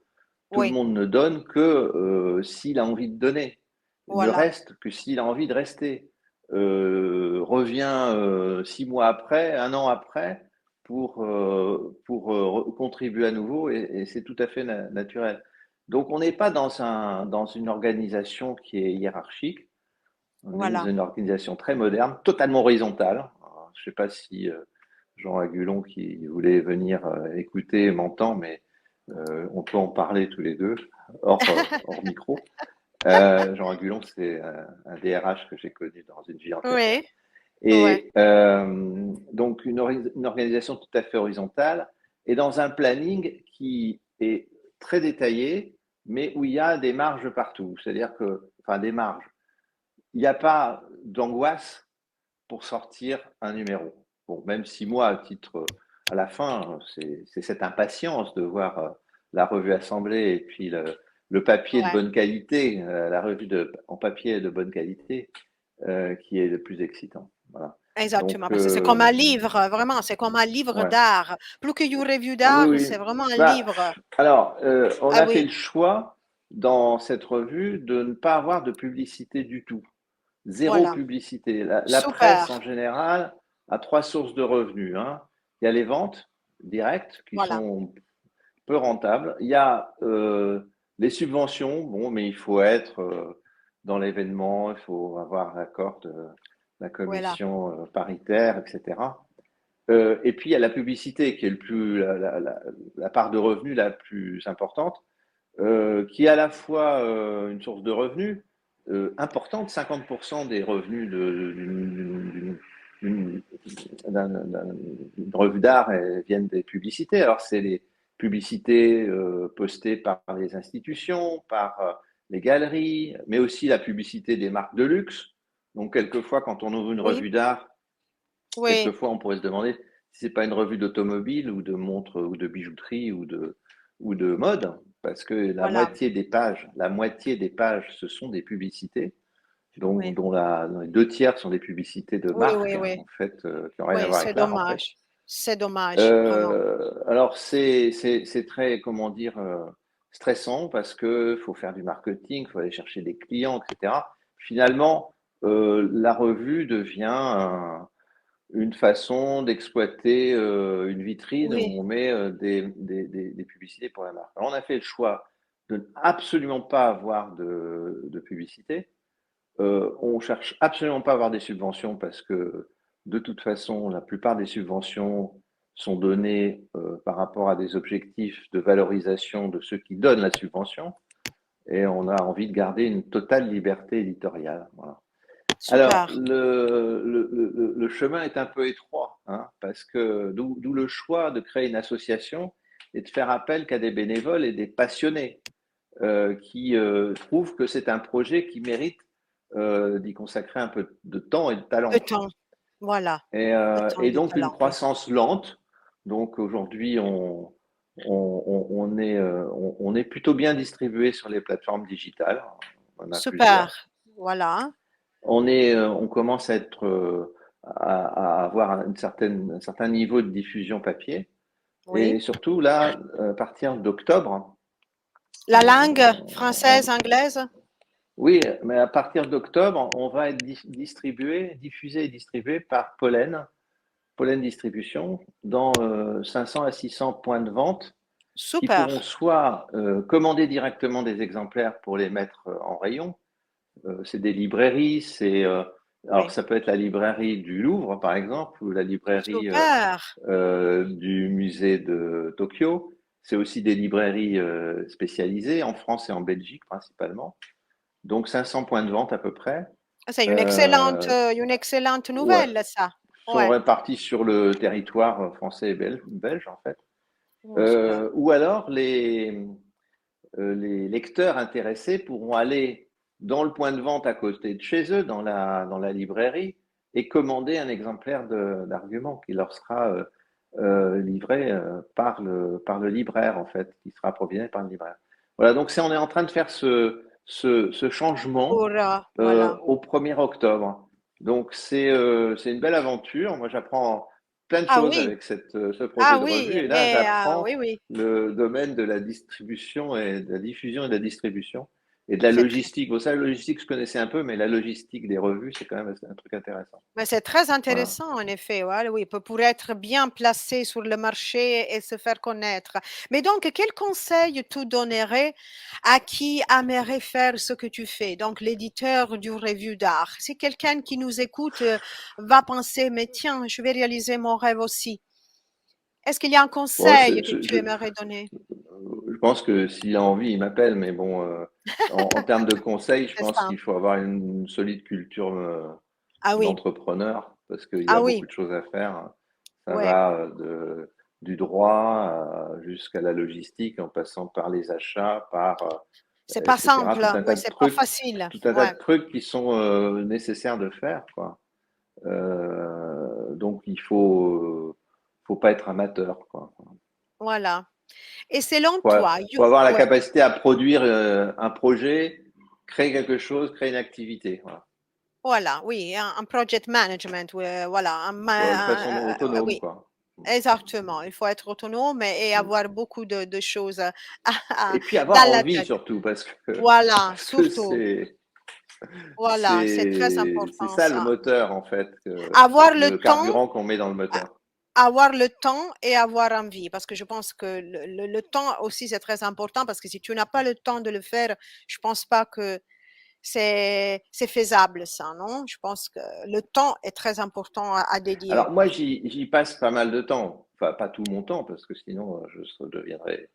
Tout le oui, monde ne donne que s'il a envie de donner, ne voilà, reste que s'il a envie de rester, revient 6 mois après, un an après, pour contribuer à nouveau, et c'est tout à fait naturel. Donc on n'est pas dans une organisation qui est hiérarchique, on est dans voilà. une organisation très moderne, totalement horizontale. Alors, je ne sais pas si Jean Agulon, qui voulait venir écouter, m'entend, mais on peut en parler tous les deux, hors micro. Jean Agulon, c'est un DRH que j'ai connu dans une vie antérieure. Oui, ouais, Et donc, une organisation tout à fait horizontale et dans un planning qui est très détaillé, mais où il y a des marges partout. C'est-à-dire que, enfin, des marges. Il n'y a pas d'angoisse pour sortir un numéro. Bon, même si moi, à la fin, c'est cette impatience de voir la revue assemblée et puis le papier de ouais. bonne qualité, la revue en papier de bonne qualité, qui est le plus excitant. Voilà. Exactement, Donc, parce que c'est comme un livre, vraiment, c'est comme un livre ouais. d'art. Plus qu'une revue Ah oui, d'art, oui. c'est vraiment un Bah, livre. alors, on Ah a fait oui, le choix dans cette revue de ne pas avoir de publicité du tout. Zéro voilà. publicité. La Super, presse, en général, a trois sources de revenus, hein. Il y a les ventes directes qui voilà, sont peu rentables. Il y a les subventions, bon, mais il faut être dans l'événement, il faut avoir l'accord de la voilà. commission paritaire, etc. Et puis il y a la publicité qui est la part de revenus la plus importante, qui est à la fois une source de revenus importante, 50% des revenus d'une revue d'art viennent des publicités. Alors c'est les publicités postées par les institutions, par les galeries, mais aussi la publicité des marques de luxe. Donc quelquefois, quand on ouvre une Oui, revue d'art, oui, quelquefois on pourrait se demander si c'est pas une revue d'automobile ou de montres ou de bijouterie ou de mode, parce que voilà. la moitié des pages, ce sont des publicités, Oui, dont les 2 tiers sont des publicités de oui, oui, marques, oui. en fait, qui n'ont rien à Oui, voir c'est avec l'art, en fait. dommage. C'est dommage, vraiment. Alors, c'est très, comment dire, stressant parce que faut faire du marketing, il faut aller chercher des clients, etc. Finalement, la revue devient une façon d'exploiter une vitrine Oui, où on met des publicités pour la marque. Alors, on a fait le choix de absolument pas avoir de publicité. On cherche absolument pas à avoir des subventions parce que de toute façon, la plupart des subventions sont données par rapport à des objectifs de valorisation de ceux qui donnent la subvention et on a envie de garder une totale liberté éditoriale. Voilà. Alors, super. le chemin est un peu étroit, hein, parce que d'où le choix de créer une association et de faire appel qu'à des bénévoles et des passionnés qui trouvent que c'est un projet qui mérite d'y consacrer un peu de temps et de Le talent. temps, voilà. Et, Le euh, temps et et le donc une talent, oui. croissance lente. Donc aujourd'hui, on est plutôt bien distribué sur les plateformes digitales. On en a Super, plusieurs. voilà. On commence à avoir un certain niveau de diffusion papier. Et Oui. surtout, là, à partir d'octobre, La langue on, française, anglaise? Oui, mais à partir d'octobre, on va être diffusé et distribué par Pollen Distribution, dans 500 à 600 points de vente qui Super. pourront soit commander directement des exemplaires pour les mettre en rayon. C'est des librairies, alors Oui. ça peut être la librairie du Louvre par exemple, ou la librairie Super. du musée de Tokyo. C'est aussi des librairies spécialisées en France et en Belgique principalement. Donc 500 points de vente à peu près. C'est Euh, une excellente ouais, nouvelle, ça. sont Ouais. répartis sur le territoire français et belge en fait. Oh, super. Ou alors les lecteurs intéressés pourront aller dans le point de vente à côté de chez eux, dans la librairie, et commander un exemplaire d'argument qui leur sera livré par le libraire, en fait, qui sera approvisionné par le libraire. Voilà, donc on est en train de faire ce changement Voilà. au 1er octobre. Donc c'est une belle aventure. Moi, j'apprends plein de Ah choses oui, avec ce projet ah de oui, revue. Et là, mais oui, j'apprends oui, le domaine de la distribution et de la diffusion et de la distribution et de la c'est très, logistique. Bon, ça, la logistique, je connaissais un peu, mais la logistique des revues, c'est quand même un truc intéressant. mais c'est très Voilà. intéressant en effet, ouais, oui, pour être bien placé sur le marché et se faire connaître. Mais donc, quel conseil tu donnerais à qui aimerait faire ce que tu fais? Donc, l'éditeur d'une revue d'art. Si quelqu'un qui nous écoute va penser, mais tiens, je vais réaliser mon rêve aussi. Est-ce qu'il y a un Bon, conseil que tu aimerais donner? je pense que s'il a envie, il m'appelle, mais bon, en termes de conseils, je C'est pense ça. qu'il faut avoir une solide culture Ah oui, d'entrepreneur parce qu'il y ah a beaucoup oui, de choses à faire. Ça ouais. va du droit jusqu'à la logistique, en passant par les achats, C'est pas etc. simple, ouais, c'est pas facile. Tout un tas Ouais, de trucs qui sont nécessaires de faire, quoi. Donc faut pas être amateur, quoi. voilà. Et selon Faut, toi, faut avoir la ouais, capacité à produire un projet, créer quelque chose, créer une activité. Voilà. voilà, oui, un project management, ouais, voilà, De façon autonome, oui, quoi. exactement. Il faut être autonome et avoir beaucoup de choses Et puis avoir dans la envie tête. surtout, Voilà, parce que surtout. Voilà, c'est très c'est important ça le ça. moteur en fait, Avoir le le temps, carburant qu'on met dans le moteur. avoir le temps et avoir envie, parce que je pense que le temps aussi c'est très important, parce que si tu n'as pas le temps de le faire, je pense pas que c'est faisable ça, non? Je pense que le temps est très important à dédier. Alors moi j'y passe pas mal de temps, enfin pas tout mon temps parce que sinon je deviendrais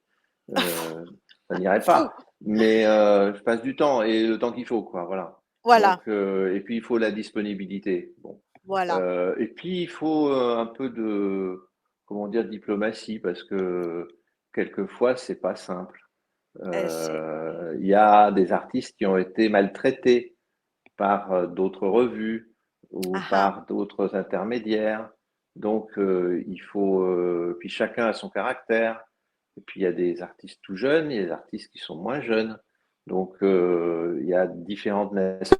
ça n'irait Fou, pas. Mais je passe du temps et le temps qu'il faut, quoi. Voilà. voilà, Donc, et puis il faut la disponibilité. Bon. voilà. Et puis il faut un peu de, comment dire, diplomatie parce que quelquefois c'est pas simple. C'est Il y a des artistes qui ont été maltraités par d'autres revues ou ah ah, par d'autres intermédiaires. Donc il faut, puis chacun a son caractère. Et puis il y a des artistes tout jeunes, il y a des artistes qui sont moins jeunes. Donc il y a différentes nations.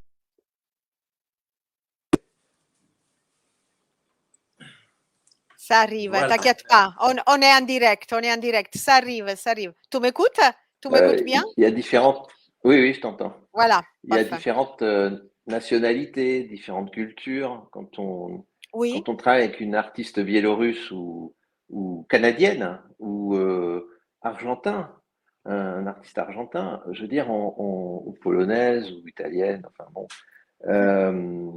ça arrive, Voilà. t'inquiète pas, on est en direct, on est en direct, ça arrive, ça arrive. Tu m'écoutes? Tu m'écoutes bien? Il y a différentes. Oui, oui, je t'entends. Voilà, Il y a parfait. différentes nationalités, différentes cultures. Oui, Quand on travaille avec une artiste biélorusse ou canadienne ou argentin, un artiste argentin, je veux dire, ou polonaise ou italienne, enfin bon. Euh,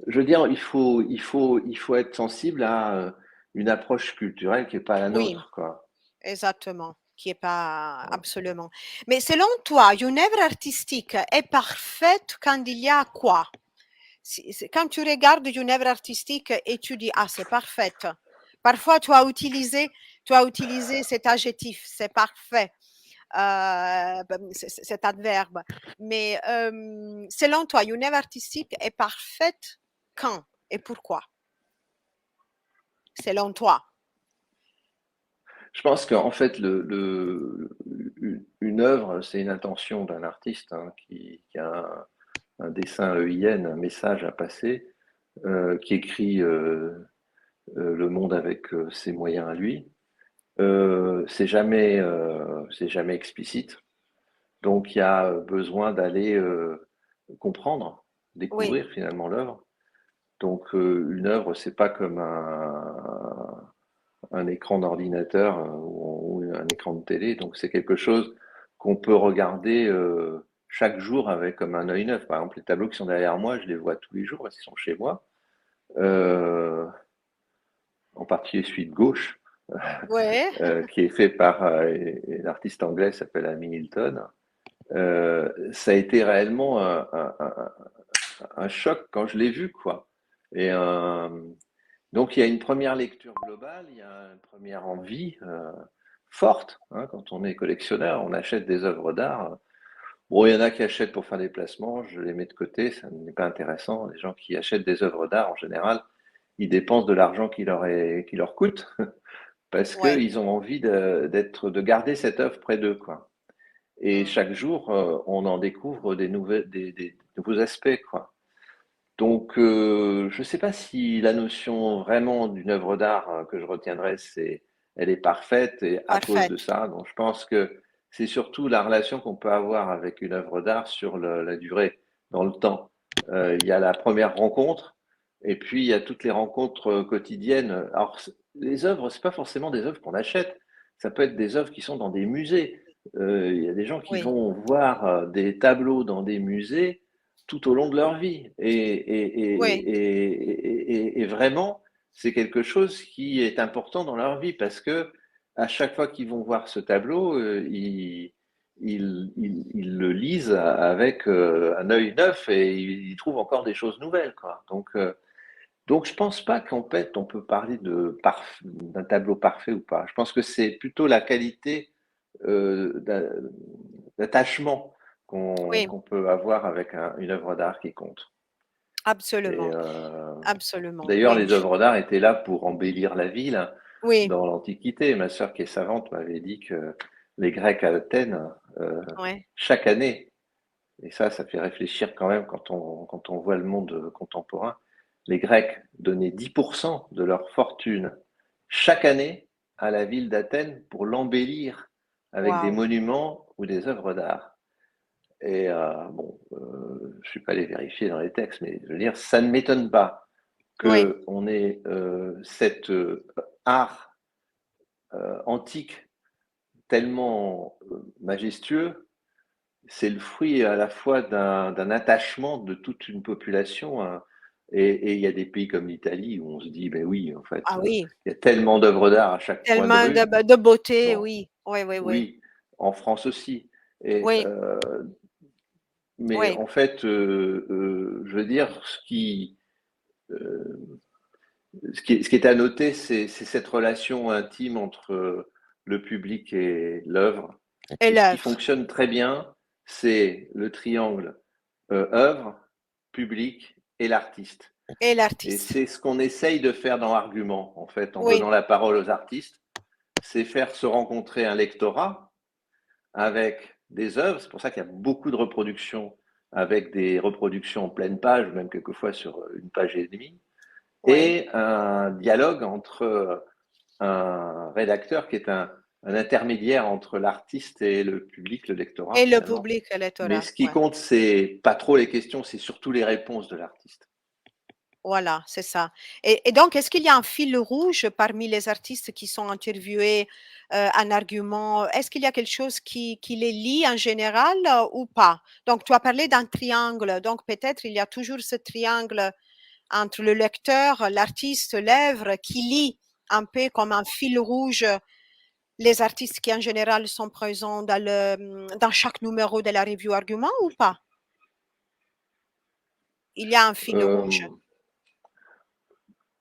je veux dire, il faut être sensible à une approche culturelle qui n'est pas la oui, nôtre, quoi. exactement, qui est pas absolument. Mais selon toi, une œuvre artistique est parfaite quand il y a quoi? Quand tu regardes une œuvre artistique et tu dis, ah, c'est parfaite. Parfois, tu as utilisé cet adjectif, c'est parfait, cet adverbe. Mais selon toi, une œuvre artistique est parfaite quand et pourquoi? Selon toi. Je pense qu'en fait, une œuvre, c'est une intention d'un artiste hein, qui a un dessin EIN, un message à passer, qui écrit le monde avec ses moyens à lui. C'est jamais explicite. Donc il y a besoin d'aller comprendre, Oui, découvrir finalement l'œuvre. Donc une œuvre, c'est pas comme un écran d'ordinateur ou un écran de télé. Donc c'est quelque chose qu'on peut regarder chaque jour avec comme un œil neuf. Par exemple, les tableaux qui sont derrière moi, je les vois tous les jours parce qu'ils sont chez moi. Euh, En particulier celui de gauche, oui, qui est fait par une artiste anglaise qui s'appelle Amy Hilton. Ça a été réellement un choc quand je l'ai vu, quoi. Et donc il y a une première lecture globale, il y a une première envie forte. Hein, quand on est collectionneur, on achète des œuvres d'art. Bon, il y en a qui achètent pour faire des placements, je les mets de côté, ça n'est pas intéressant. Les gens qui achètent des œuvres d'art, en général, ils dépensent de l'argent qui leur coûte parce oui. qu'ils ont envie de garder cette œuvre près d'eux, quoi. Et Mm. chaque jour, on en découvre des nouveaux aspects, quoi. Donc, je ne sais pas si la notion vraiment d'une œuvre d'art que je retiendrai, elle est parfaite et à cause de Parfaite. ça. Donc, je pense que c'est surtout la relation qu'on peut avoir avec une œuvre d'art sur la durée, dans le temps. Il y a la première rencontre et puis il y a toutes les rencontres quotidiennes. Alors, les œuvres, c'est pas forcément des œuvres qu'on achète. Ça peut être des œuvres qui sont dans des musées. Il y a des gens qui Oui, vont voir des tableaux dans des musées tout au long de leur vie. oui, Et vraiment, c'est quelque chose qui est important dans leur vie parce que à chaque fois qu'ils vont voir ce tableau, ils le lisent avec un œil neuf et ils trouvent encore des choses nouvelles, quoi. Donc je pense pas qu'en fait on peut parler d'un tableau parfait ou pas. Je pense que c'est plutôt la qualité d'attachement oui, qu'on peut avoir avec une œuvre d'art qui compte. Et absolument, absolument, d'ailleurs, oui. les œuvres d'art étaient là pour embellir la ville Oui, dans l'Antiquité. Ma sœur, qui est savante, m'avait dit que les Grecs à Athènes, oui, chaque année, et ça fait réfléchir quand même quand on voit le monde contemporain, les Grecs donnaient 10% de leur fortune chaque année à la ville d'Athènes pour l'embellir avec des waouh, monuments ou des œuvres d'art. Et bon, je suis pas allé vérifier dans les textes, mais je veux dire, ça ne m'étonne pas oui, qu'on ait cet art antique tellement majestueux. C'est le fruit à la fois d'un attachement de toute une population. Hein. Et il y a des pays comme l'Italie où on se dit, ben oui, en fait, ah oui, il y a tellement d'œuvres d'art à chaque coin de tellement rue. de beauté, Bon, oui, oui, oui, oui, oui, en France aussi. Et, oui, mais oui, en fait, je veux dire, euh, ce qui est à noter, c'est cette relation intime entre le public et l'œuvre. et Et ce qui l'œuvre, fonctionne très bien, c'est le triangle œuvre, public et l'artiste. et Et l'artiste, c'est ce qu'on essaye de faire dans Argument, en fait, en oui, donnant la parole aux artistes, c'est faire se rencontrer un lectorat avec des œuvres. C'est pour ça qu'il y a beaucoup de reproductions, avec des reproductions en pleine page, même quelquefois sur une page et demie, oui, et un dialogue entre un rédacteur qui est un intermédiaire entre l'artiste et le public, le lectorat et le finalement. public Mais électoral, ce qui ouais. compte, c'est pas trop les questions, c'est surtout les réponses de l'artiste. Voilà, c'est ça. Et donc, est-ce qu'il y a un fil rouge parmi les artistes qui sont interviewés, un argument? Est-ce qu'il y a quelque chose qui les lie en général ou pas? Donc, tu as parlé d'un triangle, donc peut-être il y a toujours ce triangle entre le lecteur, l'artiste, l'œuvre qui lie un peu comme un fil rouge les artistes qui en général sont présents dans chaque numéro de la revue Argument ou pas? Il y a un fil rouge,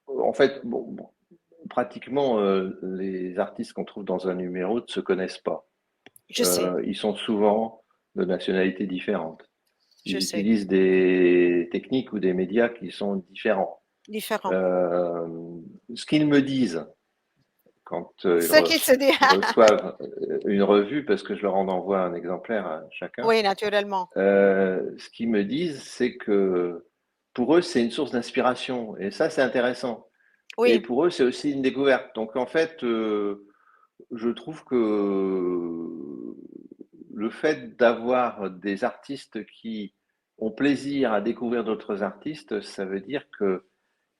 Euh, En fait, bon, pratiquement les artistes qu'on trouve dans un numéro ne se connaissent pas. je sais, Ils sont souvent de nationalités différentes. je Ils sais, utilisent des techniques ou des médias qui sont différents. différent. Euh, Ce qu'ils me disent quand Ce qui se dit, ils reçoivent une revue, parce que je leur en envoie un exemplaire à chacun, oui, naturellement. ce qu'ils me disent, c'est que pour eux, c'est une source d'inspiration. Et ça, c'est intéressant. Et Oui, pour eux, c'est aussi une découverte. Donc, en fait, je trouve que le fait d'avoir des artistes qui ont plaisir à découvrir d'autres artistes, ça veut dire que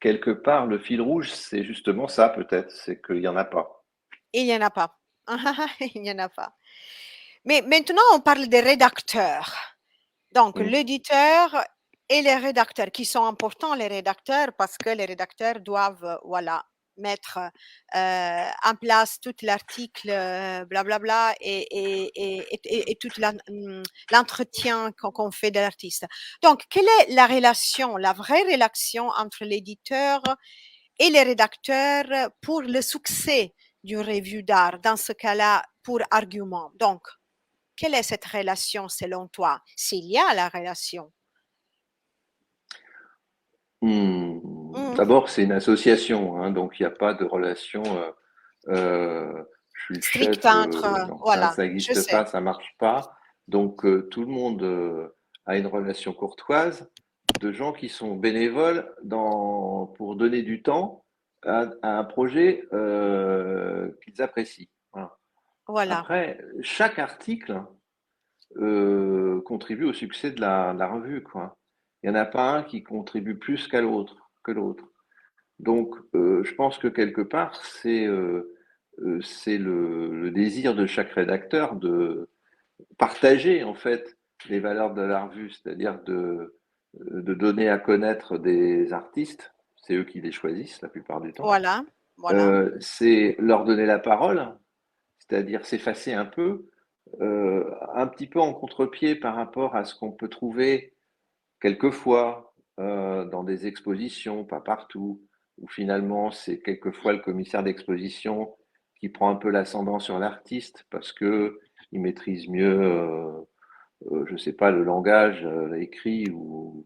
quelque part, le fil rouge, c'est justement ça peut-être, c'est qu'il n'y en a pas. Il n'y en a pas. Il n'y en a pas. Mais maintenant, on parle des rédacteurs. Donc, Mm. l'éditeur et les rédacteurs, qui sont importants, les rédacteurs, parce que les rédacteurs doivent, voilà, mettre en place tout l'article, blablabla, et tout l'entretien qu'on fait de l'artiste. Donc, quelle est la relation, la vraie relation entre l'éditeur et les rédacteurs pour le succès d'une revue d'art, dans ce cas-là, pour argument? Donc, quelle est cette relation selon toi? S'il y a la relation. D'abord, c'est une association, hein, donc il n'y a pas de relation. Je suis le Strict chef, entre, non, voilà, ça je n'existe sais. pas, ça marche pas. Donc tout le monde a une relation courtoise de gens qui sont bénévoles pour donner du temps à un projet qu'ils apprécient. Voilà. Voilà, Après, chaque article contribue au succès de la revue, quoi. Il n'y en a pas un qui contribue plus que l'autre. Donc, je pense que quelque part, c'est le désir de chaque rédacteur de partager en fait les valeurs de la revue, c'est-à-dire de donner à connaître des artistes, c'est eux qui les choisissent la plupart du temps. voilà, voilà, C'est leur donner la parole, c'est-à-dire s'effacer un petit peu en contre-pied par rapport à ce qu'on peut trouver quelquefois dans des expositions, pas partout, où finalement c'est quelquefois le commissaire d'exposition qui prend un peu l'ascendant sur l'artiste parce que il maîtrise mieux, je sais pas, le langage écrit ou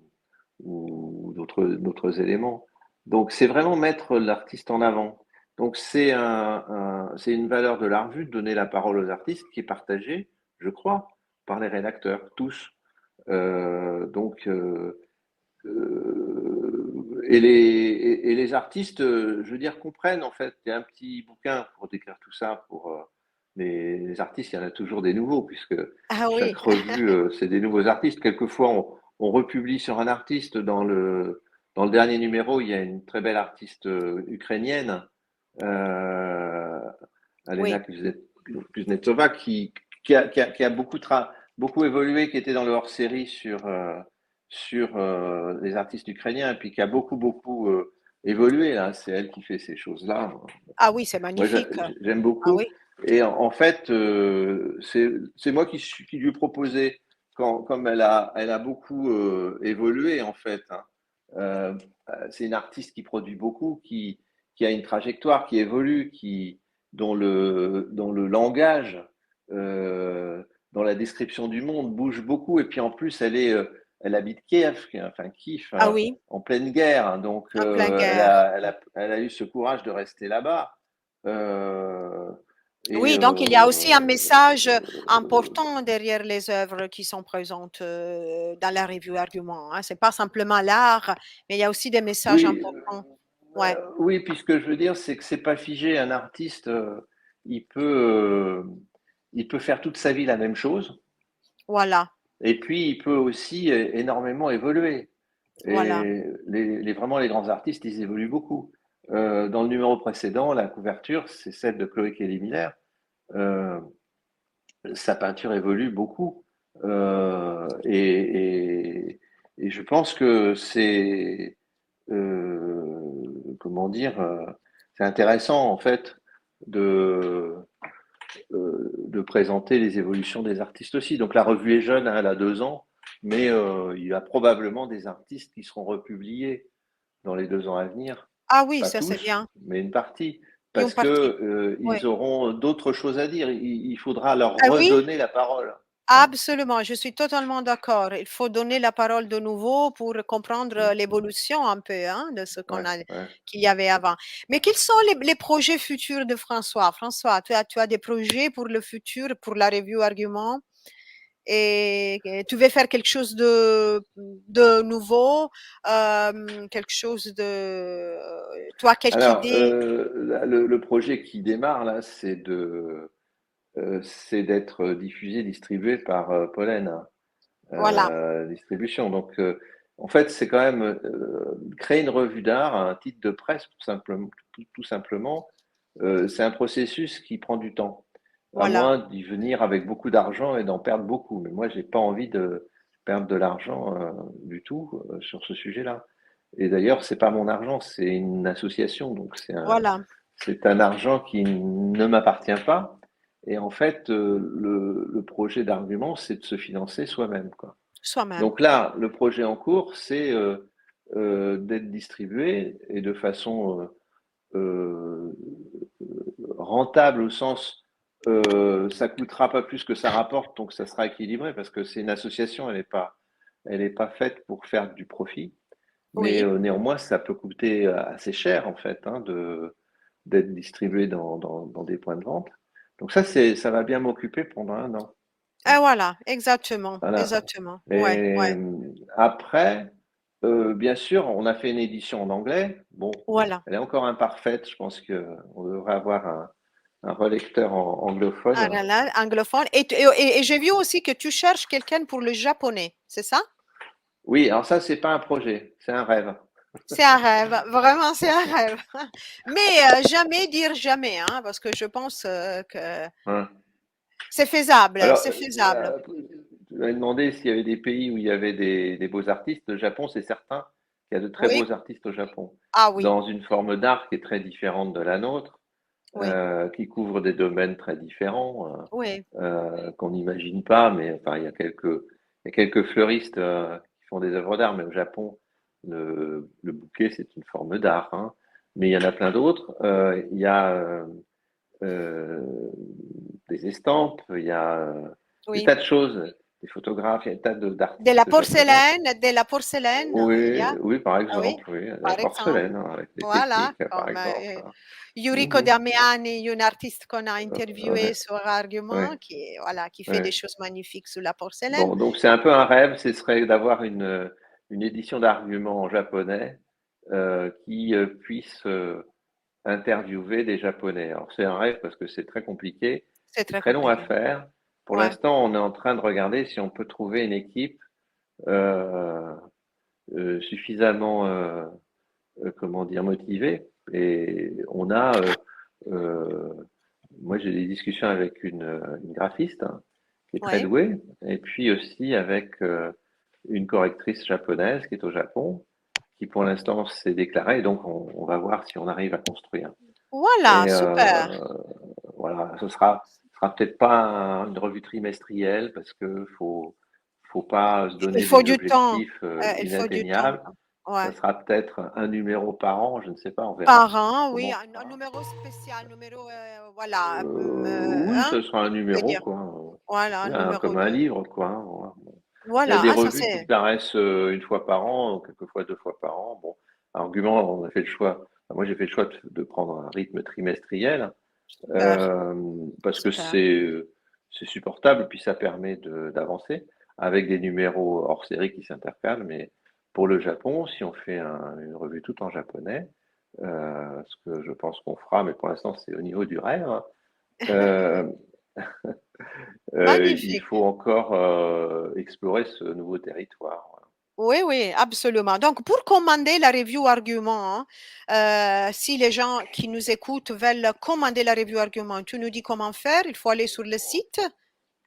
d'autres éléments. Donc c'est vraiment mettre l'artiste en avant. Donc c'est une valeur de la revue de donner la parole aux artistes qui est partagée, je crois, par les rédacteurs, tous. Donc et les artistes, je veux dire, comprennent en fait. Il y a un petit bouquin pour décrire tout ça. Pour les artistes, il y en a toujours des nouveaux, puisque ah chaque oui, revue, c'est des nouveaux artistes. Quelquefois, on republie sur un artiste. Dans le dernier numéro, il y a une très belle artiste ukrainienne, euh, Alena oui. Kuznetsova, qui a beaucoup évolué, qui était dans le hors-série sur les artistes ukrainiens, et puis qui a beaucoup évolué. Là. C'est elle qui fait ces choses-là. Ah oui, c'est Moi, magnifique. j'aime Ah beaucoup. oui, Et en fait, c'est moi qui lui proposais, comme elle a beaucoup évolué, en fait. Hein. Euh, c'est une artiste qui produit beaucoup, qui a une trajectoire, qui évolue, dont le langage, euh, dont la description du monde bouge beaucoup. Et puis en plus, elle habite Kiev, enfin Kiev, ah oui, en pleine guerre. Hein. Donc, en pleine guerre. elle a eu ce courage de rester là-bas. Euh, et Oui, donc il y a aussi un message important derrière les œuvres qui sont présentes dans la revue Argument. Hein. C'est pas simplement l'art, mais il y a aussi des messages oui, importants. Ouais, oui, puis ce que je veux dire, c'est que c'est pas figé. Un artiste, il peut, euh, il peut faire toute sa vie la même chose, voilà, et puis il peut aussi énormément évoluer. voilà. Et vraiment les grands artistes, ils évoluent beaucoup. Dans le numéro précédent, la couverture, c'est celle de Chloé Kelly Miller. Euh, Sa peinture évolue beaucoup. Euh, et, et, et je pense que comment dire, c'est intéressant en fait de, de présenter les évolutions des artistes aussi. Donc la revue est jeune, hein, elle a 2 ans, mais il y a probablement des artistes qui seront republiés dans les 2 ans à venir. Ah oui, Pas ça c'est tous, bien. mais une partie. Une Parce que partie. Oui. ils auront d'autres choses à dire. Il faudra leur Ah oui, redonner la parole. Hein. absolument, je suis totalement d'accord. Il faut donner la parole de nouveau pour comprendre Mm. l'évolution un peu hein, de ce Ouais, ouais. qu'il y avait avant. Mais quels sont les projets futurs de François? François, tu as des projets pour le futur, pour la revue Argument, et tu veux faire quelque chose de nouveau, quelque chose de... Tu as quelque Alors, idée? le projet qui démarre là, c'est de c'est d'être diffusé, distribué par Pollen, Voilà, distribution. Donc, en fait, c'est quand même créer une revue d'art, un titre de presse, tout simplement. C'est un processus qui prend du temps, à voilà, moins d'y venir avec beaucoup d'argent et d'en perdre beaucoup. Mais moi, j'ai pas envie de perdre de l'argent du tout sur ce sujet-là. Et d'ailleurs, c'est pas mon argent, c'est une association, donc voilà, c'est un argent qui ne m'appartient pas. Et en fait, le projet d'argument, c'est de se financer soi-même, quoi. soi-même. Donc là, le projet en cours, c'est d'être distribué et de façon euh, rentable au sens ça coûtera pas plus que ça rapporte, donc ça sera équilibré parce que c'est une association, elle est pas faite pour faire du profit, mais Oui. néanmoins ça peut coûter assez cher en fait d'être distribué dans des points de vente. Donc ça va bien m'occuper pendant un an. Et voilà, exactement, Voilà. exactement. Ouais, Et ouais, après, bien sûr, on a fait une édition en anglais. Bon, voilà. elle est encore imparfaite. Je pense qu'on devrait avoir un relecteur Ah anglophone. là là, anglophone. Et j'ai vu aussi que tu cherches quelqu'un pour le japonais, c'est ça? Oui, alors ça, c'est pas un projet, c'est un rêve. C'est un rêve, vraiment c'est un rêve. Mais jamais dire jamais, hein, parce que je pense que Hein. c'est faisable, Alors, c'est faisable. tu m'avais demandé s'il y avait des pays où il y avait des beaux artistes. Le Japon, c'est certain qu'il y a de très Oui, beaux artistes au Japon, ah oui, dans une forme d'art qui est très différente de la nôtre, oui, qui couvre des domaines très différents. oui, Qu'on n'imagine pas, mais enfin, il y a quelques fleuristes qui font des œuvres d'art, mais au Japon, le bouquet, c'est une forme d'art, hein. Mais il y en a plein d'autres. Il y a euh, des estampes, il y a des oui. tas de choses, des photographes, il y a des tas d'artistes japonais. De la porcelaine, il y Oui, a, oui, par ah oui, exemple, oui, la par exemple. porcelaine, hein, avec des Voilà, techniques, par comme exemple. Yuriko Mhm. Damiani, une artiste qu'on a interviewée Ouais, sur Argument, ouais, voilà, qui fait des ouais. choses magnifiques sur la porcelaine. Bon, donc c'est un peu un rêve, ce serait d'avoir une édition d'arguments en japonais qui puisse interviewer des Japonais. Alors c'est un rêve parce que c'est très compliqué, C'est c'est très très long à compliqué. faire. Pour Ouais. l'instant, on est en train de regarder si on peut trouver une équipe euh, suffisamment, comment dire, motivée. Et on a, euh, moi j'ai des discussions avec une graphiste hein, qui est très Oui. douée, et puis aussi avec une correctrice japonaise qui est au Japon, qui pour l'instant s'est déclarée, donc on va voir si on arrive à construire. Voilà, Et super. voilà, ce sera peut-être pas une revue trimestrielle parce que faut pas se Il donner faut des du temps. objectifs Il faut du temps. inatteignables. Ça Ouais. sera peut-être un numéro par an, je ne sais pas, on verra Par an, oui, comment. un numéro spécial, numéro, voilà, Oui, hein, ce sera un je veux numéro, dire. quoi. Voilà, un Oui, numéro comme un de. livre, quoi, hein, voilà. Il y a Voilà, des ah, ça revues qui c'est. paraissent une fois par an, ou quelquefois deux fois par an. Bon, argument, on a fait le choix. Enfin, moi, j'ai fait le choix de prendre un rythme trimestriel Super, parce que super. c'est supportable, puis ça permet d'avancer avec des numéros hors série qui s'intercalent. Mais pour le Japon, si on fait une revue tout en japonais, ce que je pense qu'on fera, mais pour l'instant, c'est au niveau du rêve. Euh, il Magnifique. faut encore explorer ce nouveau territoire. Oui, oui, absolument. Donc, pour commander la review argument, si les gens qui nous écoutent veulent commander la review argument, tu nous dis comment faire. Il faut aller sur le site.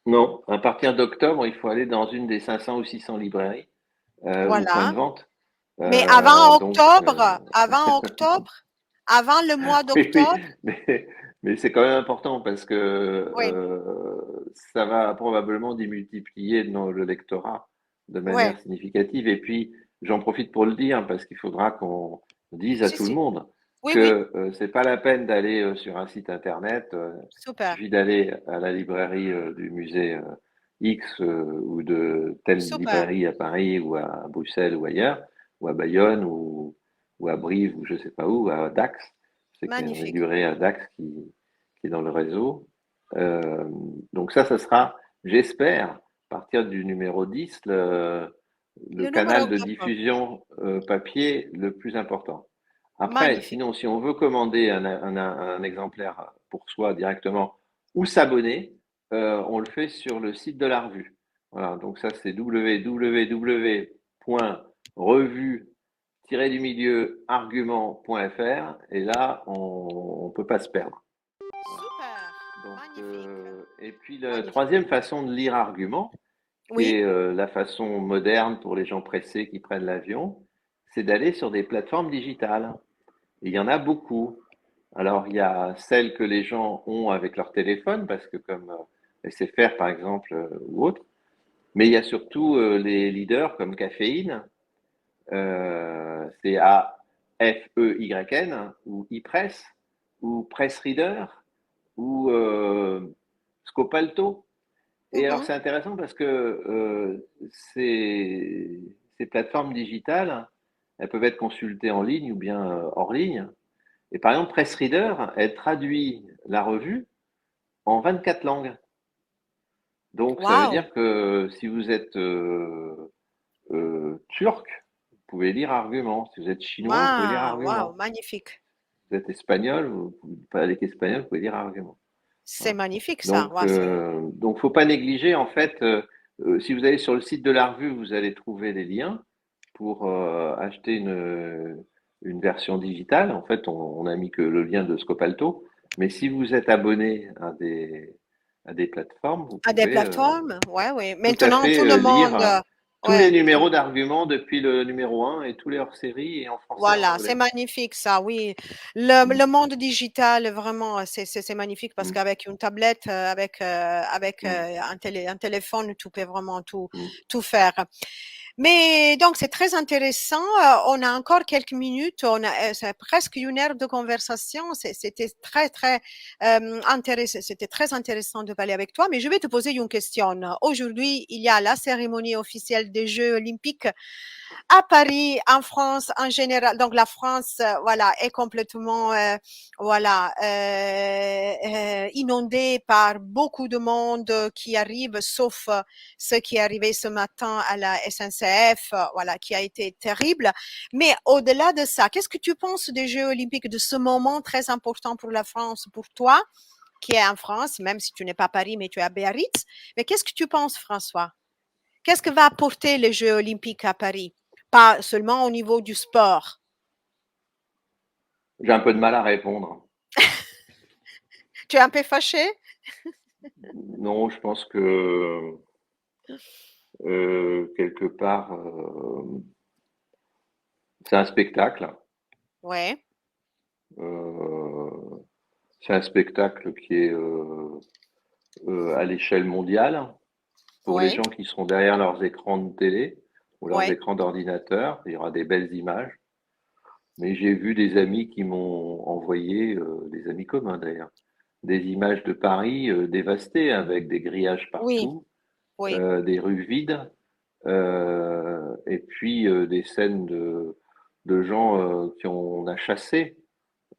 Non, à partir d'octobre, il faut aller dans une des 500 ou 600 librairies ou points de Voilà. vente. Mais Donc, avant octobre, avant le mois oui, oui, d'octobre, mais c'est quand même important parce que oui, ça va probablement démultiplier le lectorat de oui, manière significative. Et puis, j'en profite pour le dire parce qu'il faudra qu'on dise à si, tout le si. monde Oui, oui, que c'est pas la peine d'aller sur un site internet. Il super, suffit d'aller à la librairie du musée X ou de telle super, librairie à Paris ou à Bruxelles ou ailleurs, ou à Bayonne ou à Brive ou je sais pas où, à Dax. C'est qu'il y a une magnifique. librairie à Dax qui est dans le réseau. Euh, donc ça sera, j'espère, à partir du numéro 10, le Le numéro canal de d'octobre, diffusion papier le plus important. Après, magnifique. sinon, si on veut commander un exemplaire pour soi directement ou s'abonner, on le fait sur le site de la revue. Voilà, donc ça c'est www.revue-argument.fr et là on ne peut pas se perdre. Voilà. Super, Donc, magnifique, et puis la magnifique. troisième façon de lire argument, qui Oui. est la façon moderne pour les gens pressés qui prennent l'avion, c'est d'aller sur des plateformes digitales. Et il y en a beaucoup. Alors, il y a celles que les gens ont avec leur téléphone, parce que comme SFR par exemple ou autre, mais il y a surtout les leaders comme Caféine, c'est AFEYN, ou ePress, ou Press Reader, ou Scopalto. Et alors, Mhm, c'est intéressant parce que ces plateformes digitales, elles peuvent être consultées en ligne ou bien hors ligne. Et par exemple, Press Reader, elle traduit la revue en 24 langues. Donc, ça veut wow, dire que si vous êtes turc, vous pouvez lire Argument. Si vous êtes chinois, vous pouvez lire wow, wow, Argument. magnifique. Si vous êtes espagnol, vous parlez espagnol, vous pouvez lire Argument. C'est Voilà. magnifique ça. Donc, Wow, c'est... faut pas négliger. En fait, si vous allez sur le site de la revue, vous allez trouver les liens pour acheter une version digitale. En fait, on a mis que le lien de Scopalto. Mais si vous êtes abonné à des plateformes, vous À des pouvez plateformes, ouais, oui. tout à Maintenant, fait tout le monde, lire tous les ouais, numéros d'arguments depuis le numéro un et tous les hors-séries et en français et en voilà, c'est anglais. magnifique ça, oui. Mm, Le monde digital, vraiment, c'est magnifique parce mm, qu'avec une tablette, avec mm, un téléphone, tu peux vraiment mm. tout faire. Mais donc, c'est très intéressant. On a encore quelques minutes. C'est presque une heure de conversation. C'était très intéressant. C'était très intéressant de parler avec toi. Mais je vais te poser une question. Aujourd'hui, il y a la cérémonie officielle des Jeux olympiques à Paris, en France en général. Donc la France, voilà, est complètement, voilà, inondée par beaucoup de monde qui arrive, sauf ce qui est arrivé ce matin à la SNCF, voilà, qui a été terrible. Mais au-delà de ça, qu'est-ce que tu penses des Jeux olympiques, de ce moment très important pour la France, pour toi, qui est en France, même si tu n'es pas à Paris, mais tu es à Biarritz. Mais qu'est-ce que tu penses, François? Qu'est-ce que va apporter les Jeux olympiques à Paris? Pas seulement au niveau du sport. J'ai un peu de mal à répondre. Tu es un peu fâché? Non, je pense que quelque part, c'est un spectacle. Oui, Euh, c'est un spectacle qui est à l'échelle mondiale pour les oui, gens qui seront derrière leurs écrans de télé ou leurs oui, écrans d'ordinateur. Il y aura des belles images. Mais j'ai vu des amis qui m'ont envoyé, des amis communs d'ailleurs, des images de Paris dévastées avec des grillages oui, partout, oui, des rues vides, et puis des scènes de gens on a chassé,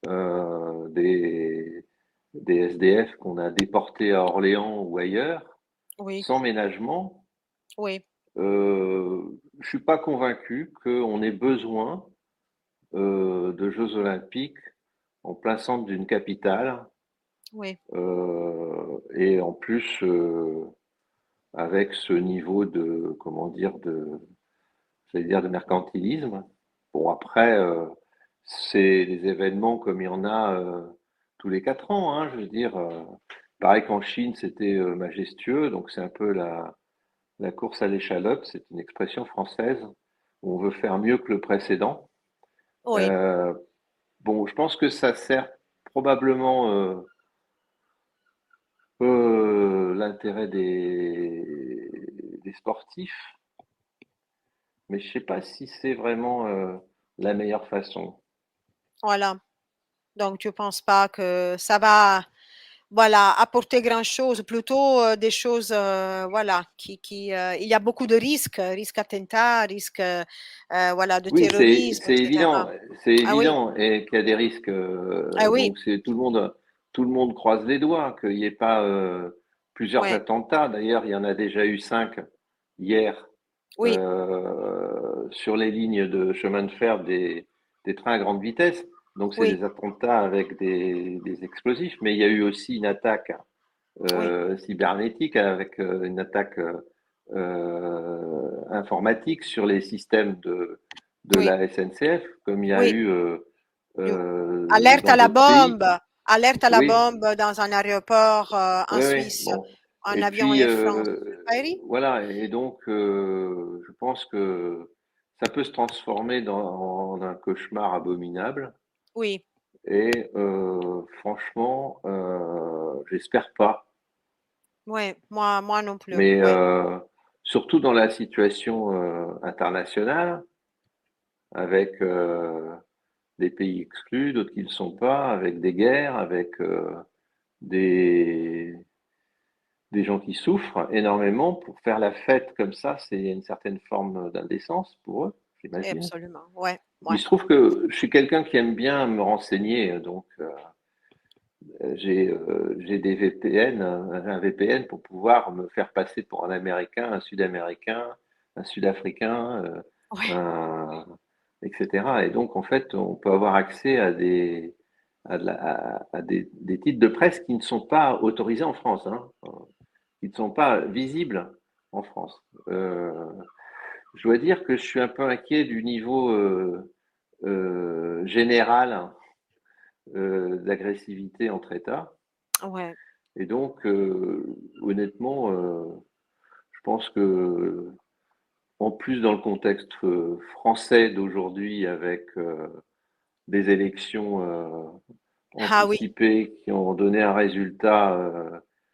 euh, des, des SDF qu'on a déportés à Orléans ou ailleurs, oui, sans ménagement. oui, Je suis pas convaincu qu'on ait besoin de Jeux olympiques en plein centre d'une capitale, oui, et en plus avec ce niveau de, comment dire, j'allais dire de mercantilisme. Bon, après, c'est des événements comme il y en a tous les 4 ans, hein, je veux dire. Pareil qu'en Chine, c'était majestueux, donc c'est un peu la course à l'échalote, c'est une expression française où on veut faire mieux que le précédent. oui. Euh, bon, je pense que ça sert probablement l'intérêt des sportifs, mais je sais pas si c'est vraiment la meilleure façon. Voilà. Donc, tu ne penses pas que ça va, voilà, apporter grand-chose, plutôt des choses, voilà, il y a beaucoup de risques, risques attentats, risques, voilà, de Oui, terrorisme, etc. c'est Ah oui, évident et qu'il y a des risques. ah oui, Donc c'est tout le monde croise les doigts qu'il n'y ait pas plusieurs ouais, attentats. D'ailleurs, il y en a déjà eu 5 hier oui, sur les lignes de chemin de fer des trains à grande vitesse. Donc c'est oui, des attentats avec des explosifs, mais il y a eu aussi une attaque Oui, cybernétique avec une attaque informatique sur les systèmes de oui, la SNCF, comme il y a oui. eu You alerte à dans la d'autres pays. bombe, alerte à la Oui, bombe dans un aéroport en oui, oui, Suisse, bon. un Et avion puis, Air France. Paris? voilà, et donc, je pense que ça peut se transformer en un cauchemar abominable. Oui, Et franchement, j'espère pas. oui, moi non plus. Mais Oui, surtout dans la situation internationale, avec des pays exclus, d'autres qui ne le sont pas, avec des guerres, avec des, des gens qui souffrent énormément. Pour faire la fête comme ça, c'est une certaine forme d'indécence pour eux, j'imagine. absolument. Ouais, Il ouais. se trouve que je suis quelqu'un qui aime bien me renseigner, donc j'ai des VPN, un VPN pour pouvoir me faire passer pour un Américain, un Sud-Américain, un Sud-Africain, Ouais, un, etc. Et donc, en fait, on peut avoir accès à à des titres de presse qui ne sont pas autorisés en France, hein, qui ne sont pas visibles en France. Je dois dire que je suis un peu inquiet du niveau général d'agressivité entre États. ouais. Et donc, honnêtement, je pense que, en plus, dans le contexte français d'aujourd'hui, avec des élections Ah oui, anticipées qui ont donné un résultat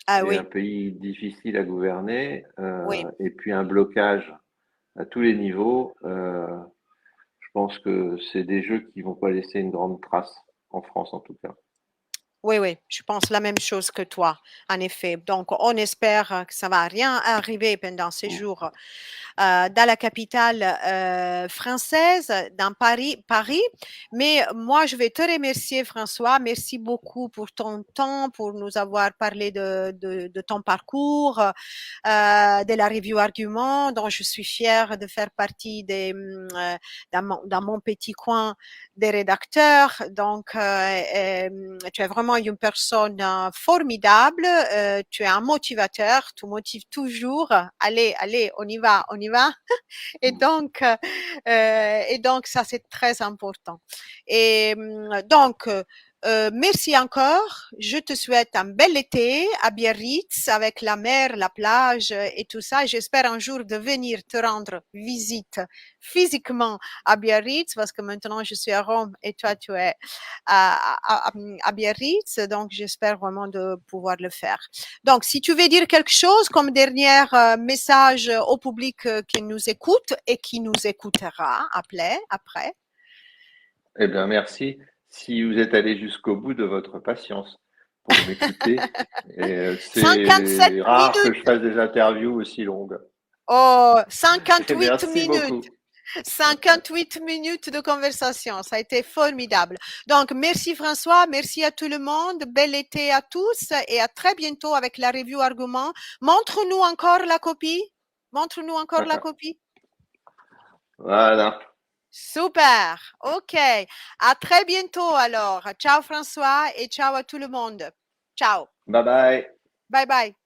ah et un oui, pays difficile à gouverner, oui. et puis un blocage à tous les niveaux, je pense que c'est des jeux qui vont pas laisser une grande trace en France, en tout cas. Oui, oui, je pense la même chose que toi, en effet. Donc, on espère que ça va rien arriver pendant ces Mm. jours dans la capitale française, dans Paris. Mais moi, je vais te remercier, François. Merci beaucoup pour ton temps, pour nous avoir parlé de ton parcours, de la review argument, dont je suis fière de faire partie dans mon petit coin des rédacteurs. Donc, tu es vraiment une personne formidable. Tu es un motivateur. Tu motives toujours. Allez, allez, on y va, on y va. Et donc ça, c'est très important. Et donc, merci encore. Je te souhaite un bel été à Biarritz avec la mer, la plage et tout ça. J'espère un jour de venir te rendre visite physiquement à Biarritz parce que maintenant je suis à Rome et toi tu es à Biarritz. Donc j'espère vraiment de pouvoir le faire. Donc si tu veux dire quelque chose comme dernier message au public qui nous écoute et qui nous écoutera après. Eh bien, merci. Si vous êtes allé jusqu'au bout de votre patience pour m'écouter, et 57 c'est rare que je minutes. fasse des interviews aussi longues. Oh, Et 58 merci minutes. beaucoup. 58 minutes de conversation. Ça a été formidable. Donc, merci François. Merci à tout le monde. Bel été à tous et à très bientôt avec la review argument. Montre-nous encore la copie. Montre-nous encore la copie. Voilà. Super. OK. À très bientôt alors. Ciao François et ciao à tout le monde. Ciao. Bye bye. Bye bye.